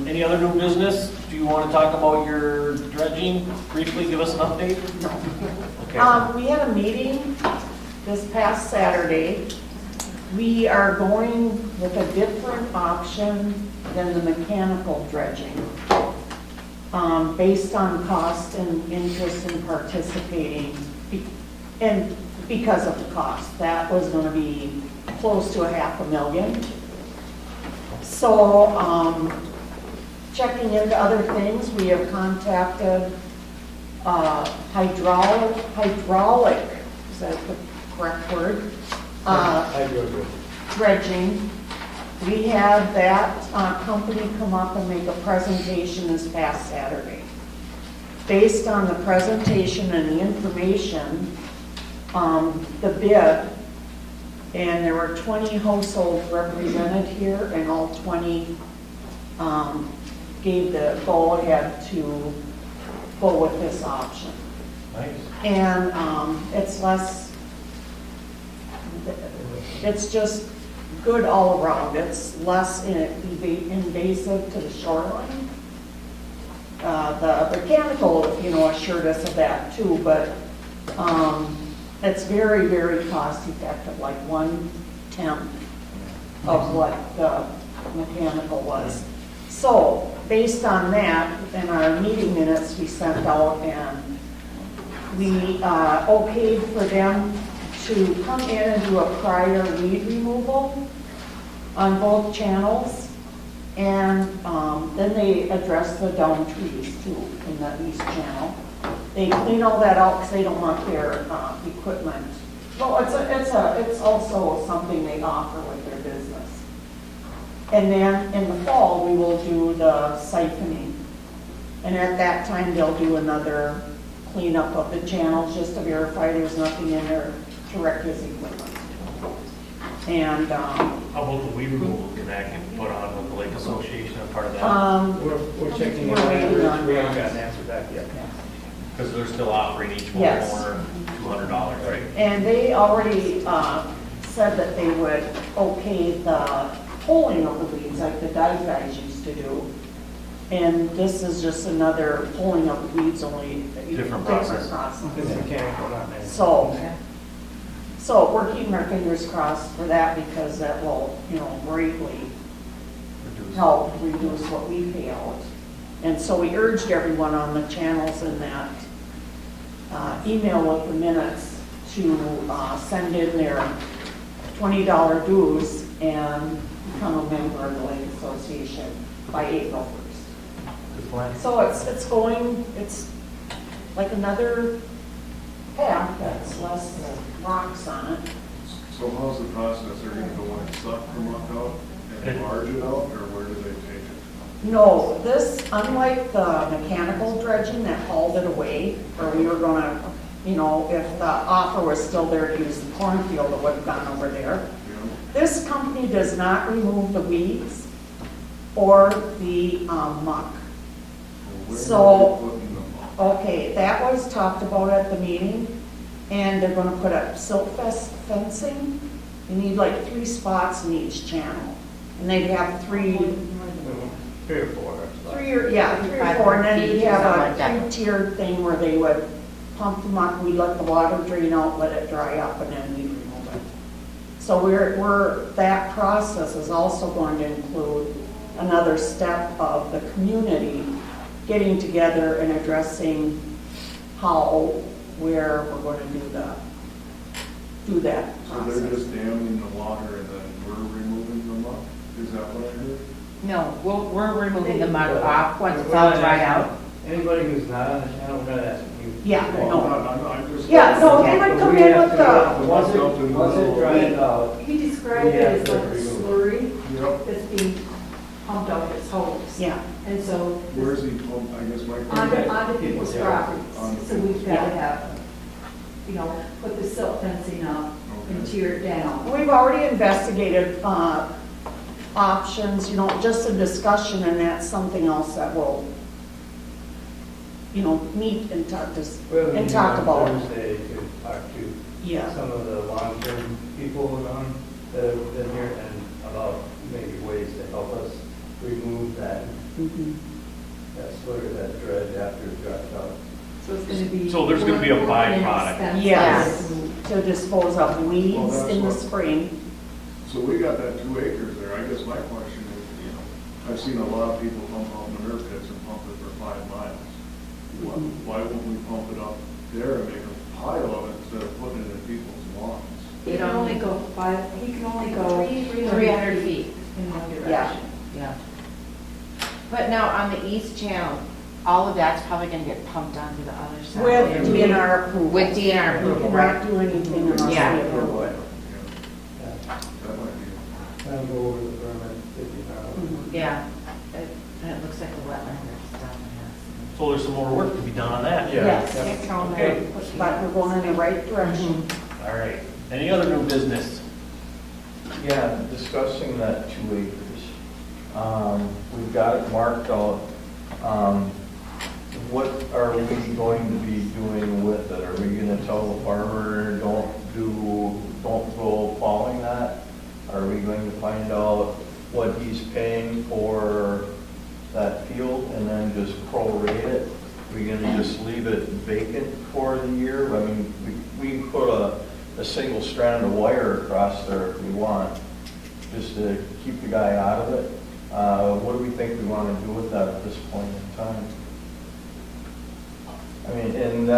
Any other new business? Do you want to talk about your dredging briefly? Give us an update? Okay. We had a meeting this past Saturday. We are going with a different option than the mechanical dredging, based on cost and interest in participating, and because of the cost. That was going to be close to $500,000. So, checking into other things, we have contacted hydraulic, is that the correct word? Dredging. We had that company come up and make a presentation this past Saturday. Based on the presentation and the information, the bid, and there were 20 households represented here, and all 20 gave the go-ahead to go with this option. Nice. And it's less, it's just good all around. It's less invasive to the shoreline. The mechanical, assured us of that too, but it's very, very cost effective, like 1/10 of what the mechanical was. So, based on that, in our meeting minutes we sent out, and we okayed for them to come in and do a prior weed removal on both channels, and then they address the down trees too in the east channel. They clean all that out because they don't want their equipment. Well, it's also something they offer with their business. And then in the fall, we will do the siphoning. And at that time, they'll do another cleanup of the channels just to verify there's nothing in there to wreck his equipment. And, How about the weed removal? Can that get put on with the Lake Association and part of that? We're checking it We're out. waiting on We haven't that. gotten an answer back yet. Because they're still offering each Yes. homeowner $200, right? And they already said that they would okay the pulling of the weeds like the dive guys used to do. And this is just another pulling of the weeds, only Different process. It's mechanical, not manual. So we're keeping our fingers crossed for that, because that will, greatly help reduce what we pay out. And so we urged everyone on the channels in that email with the minutes to send in their $20 dues and become a member of the Lake Association by April 1st. Good plan. So it's like another path that's less rocks on it. So how's the process? Are you gonna go and suck the muck out and barge it out, or where do they take it? No, this, unlike the mechanical dredging that hauled it away, or we were gonna, if the offer was still there to use the cornfield, it would have gone over there. This company does not remove the weeds or the muck. Where So- are they putting them up? Okay, that was talked about at the meeting, and they're gonna put up silt fencing. You need like 3 spots in each channel, and they'd have 3 3 or 4. Three or 4, and then you'd have a 3-tiered thing where they would pump them up, we let the water drain out, let it dry up, and then we remove it. So that process is also going to include another step of the community getting together and addressing where we're going to do that So process. they're just damming the water and then we're removing the muck? Is that what I heard? No, we're removing the mud off once it's all dried out. Anybody who's not on the channel, we're not asking you. Yeah, Well, no. I'm just. Yeah, no, they would come in with the, Once it dries out, He described it as like a slurry Yep. that's being pumped out his hose. yeah, And so, Where's he pump, I guess my onto question. people's Yeah. properties. On- So we've got to have, put the silt fencing up and Okay. tear it down. we've already investigated options, just a discussion, and that's something else that we'll, meet and talk we'll and meet talk on about. Thursday to talk to Yeah, some of the long-term people that have been here and about maybe ways to help us remove that mhm. slurry, that dredge after it dries out. So it's going to be. So there's gonna be a more byproduct. inexpensive. Yes, to dispose of Well, weeds that's in the what- spring. So we got that 2 acres there. I guess my question is, I've seen a lot of people pump out manure pits and pump it for 5 miles. Why wouldn't we pump it up there and make a pile of it instead of putting it in people's lawns? He can only go 300 feet. in one Yeah. direction. Yeah. But now on the east channel, all of that's probably gonna get pumped onto the other side. With DNR approval. With DNR We approval, right? cannot do anything unless Yeah. we approve it. That might be. I'll go over the permit, 50 miles. Mhm. Yeah. It looks like the wetland is down there. So there's some more work to be done on that. Yes, Okay. but we're going in the right direction. All right. Any other new business? Yeah, discussing that 2 acres. We've got it marked out. What are we going to be doing with it? Are we gonna tell the farmer, don't go plowing that? Are we going to find out what he's paying for that field and then just prorate it? Are we gonna just leave it vacant for the year? I mean, we can put a single strand of wire across there if we want, just to keep the guy out of it. What do we think we want to do with that at this point in time? I mean, and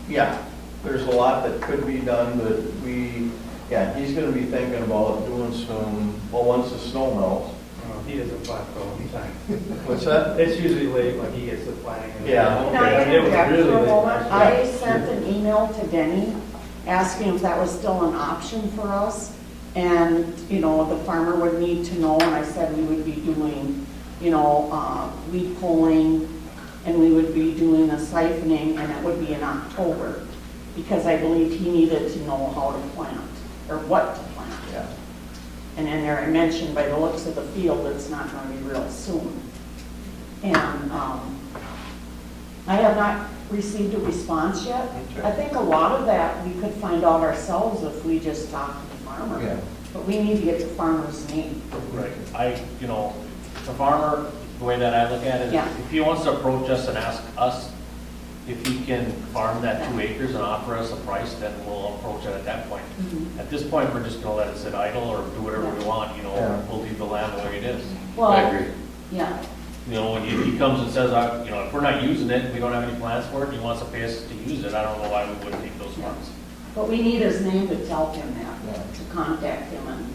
yeah, there's a lot that could be done, but he's gonna be thinking about doing once the snow melts. He doesn't plant for a long time. What's that? It's usually late when he gets the planting. Yeah. Can I It was interject really for a late. moment? I sent an email to Denny asking if that was still an option for us. And, the farmer would need to know, and I said we would be doing, weed pulling, and we would be doing the siphoning, and it would be in October. Because I believe he needed to know how to plant, or what to plant. Yeah. And in there I mentioned, by the looks of the field, it's not going to be real soon. And I have not received a response yet. Okay. I think a lot of that we could find out ourselves if we just talk to the farmer. Yeah. But we need to get the farmer's name. Right. The farmer, the way that I look at it, Yeah. if he wants to approach us and ask us if he can farm that 2 acres and offer us a price, then we'll approach it at that point. Mhm. At this point, we're just gonna let it sit idle or do whatever we want, Yeah. we'll leave the land the way it is. Well, I agree. yeah, When he comes and says, if we're not using it, we don't have any plans for it, and he wants to pay us to use it, I don't know why we wouldn't take those funds. but we need his name to tell him Yeah. that, to contact him. And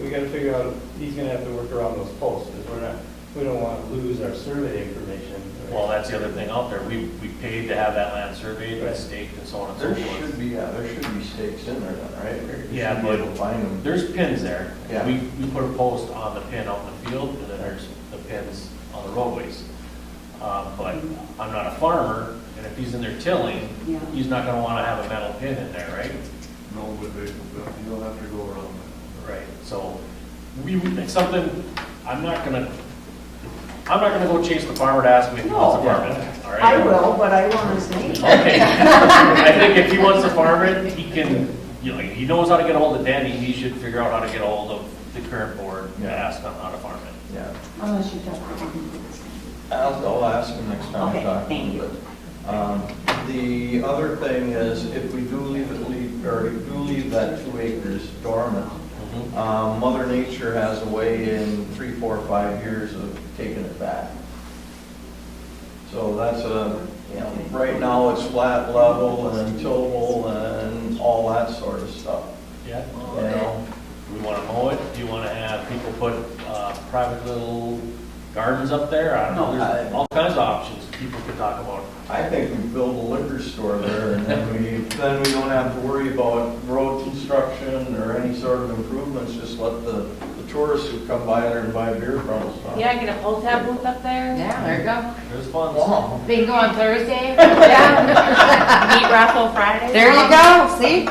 We gotta figure out, he's gonna have to work around those posts, because we don't wanna lose our survey information. Well, that's the other thing out there, we paid to have that land surveyed and Right. staked and so on and so There forth. should be stakes in there then, right? You Yeah, should be but able to find them. there's pins there. Yeah. We put a post on the pin out in the field, and then there's the pins on the roadways. But I'm not a farmer, and if he's in there tilling, Yeah. he's not gonna wanna have a metal pin in there, right? No, but you'll have to go around that. Right, so, it's something, I'm not gonna go chase the farmer to ask him if he wants to No. farm it, all right? I will, but I want his name. Okay. I think if he wants to farm it, he can, he knows how to get a hold of Danny, he should figure out how to get a hold of the current board and Yeah. ask them how to farm it. Yeah. Unless you talk to him. I'll ask him next time I Okay, talk to thank him. you. But, the other thing is, if we do leave that 2 acres dormant, Mother Nature has a way in 3, 4, 5 years of taking it back. So that's right now it's flat level and tillable and all that sort of stuff. Yeah. You know, Do we want to mow it? Do you want to have people put private little gardens up there? I don't know. There's all kinds of options people could talk about. I think we build a liquor store there, and then we don't have to worry about road construction or any sort of improvements. Just let the tourists who come by there and buy beer from us. Yeah, get a hotel booth up there. Yeah, there you go. There's fun. Wow. Bingo on Thursday. Yeah. Meat raffle Friday. There you go, see?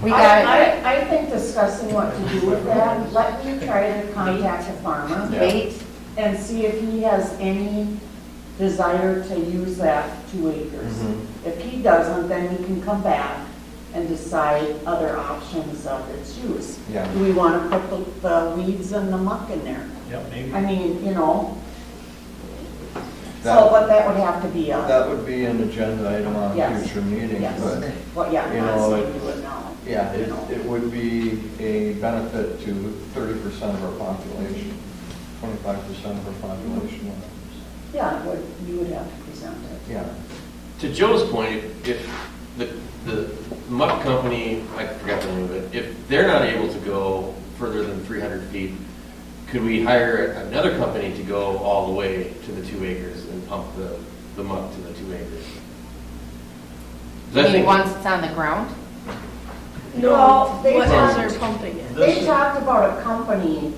We got I think discussing what to do with that, let me try to contact the farmer bait. and see if he has any desire to use that 2 acres. Mhm. If he doesn't, then we can come back and decide other options of its use. Yeah. Do we want to put the weeds and the muck in there? Yep, maybe. I mean, you know, That- but that would have to be That would be an agenda item on Yes. future meetings, yes. but, Well, yeah, You I'm not know, saying do it now. yeah, You know. it would be a benefit to 30% of our population, 25% of our population. Yeah, you would have to present it. Yeah. To Joe's point, if the muck company, I forgot the name of it, if they're not able to go further than 300 feet, could we hire another company to go all the way to the 2 acres and pump the muck to the 2 acres? 'Cause I You mean think- once it's on the ground? No, they What is talked, their pumping it? they talked about a company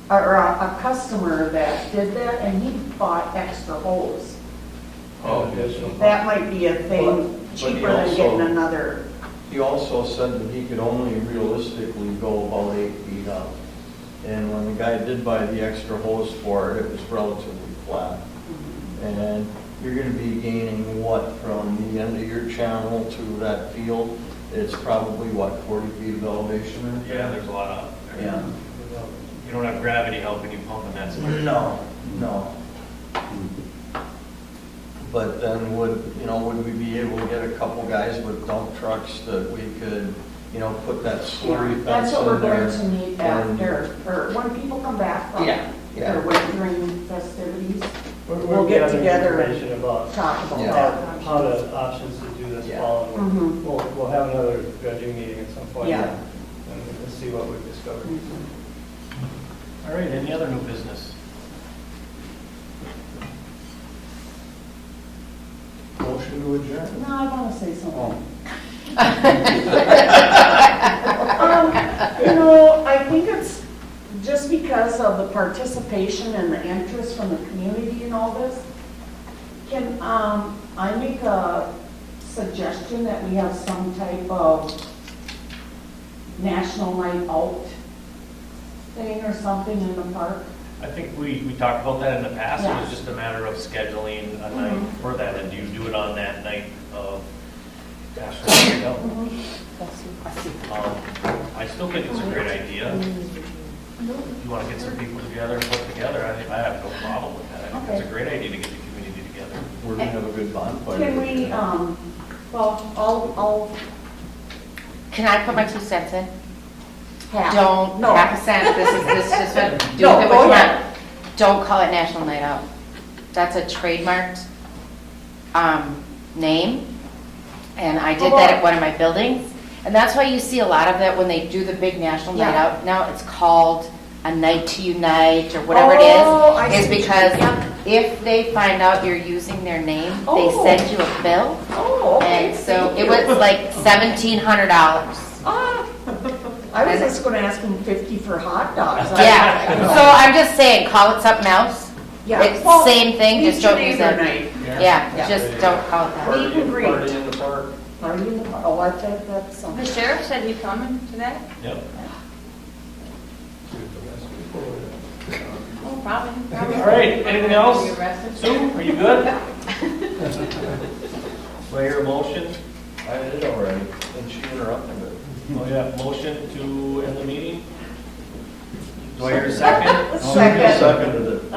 or a customer that did that and he bought extra hose. Oh, That might be a thing But he cheaper than also- getting another. He also said that he could only realistically go about 8 feet up. And when the guy did buy the extra hose for it, it was relatively flat. And you're gonna be gaining what, from the end of your channel to that field? It's probably, what, 40 feet of elevation? Yeah, there's a lot of. Yeah. You don't have gravity helping you pumping that stuff. No. But then would we be able to get a couple guys with dump trucks that we could, put that slurry fence That's what we're in there? going to need and- after, or when people come back from Yeah, yeah. their wintering festivities, We'll We'll get gather together. information about talk about Yeah. that. how the options to do this Yeah. fall. and Mhm. We'll have another dredging meeting at some point. Yeah. And we'll see what we've discovered. All right, any other new business? Motion to adjourn. No, I want to say something. I think it's just because of the participation and the interest from the community in all this. Can I make a suggestion that we have some type of national night out thing or something in the park? I think we talked about that in the past. It Yeah. was just a matter of scheduling a night for that. And do you do it on that night of, gosh, where do you go? I still think it's a great idea. If you want to get some people together and put together, I have no problem with that. I think it's a great idea to get the community together. We're gonna have a good bonfire. Can we, well, I'll Can I put my 2 cents in? have. Don't, No. half a cent, this is just what, do No, with it go what you ahead. want. Don't call it National Night Out. That's a trademarked, name, and I did that at one of my buildings. And that's why you see a lot of that when they do the big National Night Yeah. Out. Now it's called a Night to Unite or whatever Oh, I it see is. what you Because mean. if they find out you're using their name, they Oh. send you a bill. Oh, okay. And so thank it you. was like $1,700. Ah, I was just gonna ask him 50 for hot dogs. Yeah, so I'm just saying, call it something else. Yeah. It's Well, the same thing, meet just your don't use neighbor it. night. Yeah, Yeah. just don't call it that. Meet and greet. Party in the park. Party in the park. Oh, I think that's The something. sheriff said he's coming today? Yep. Oh, probably. All right, anything else? Be arrested. Sue, are you good? Do I hear a motion? I did already, and she interrupted it. Oh, yeah, motion to end the meeting? Do I hear a second? Seconded it.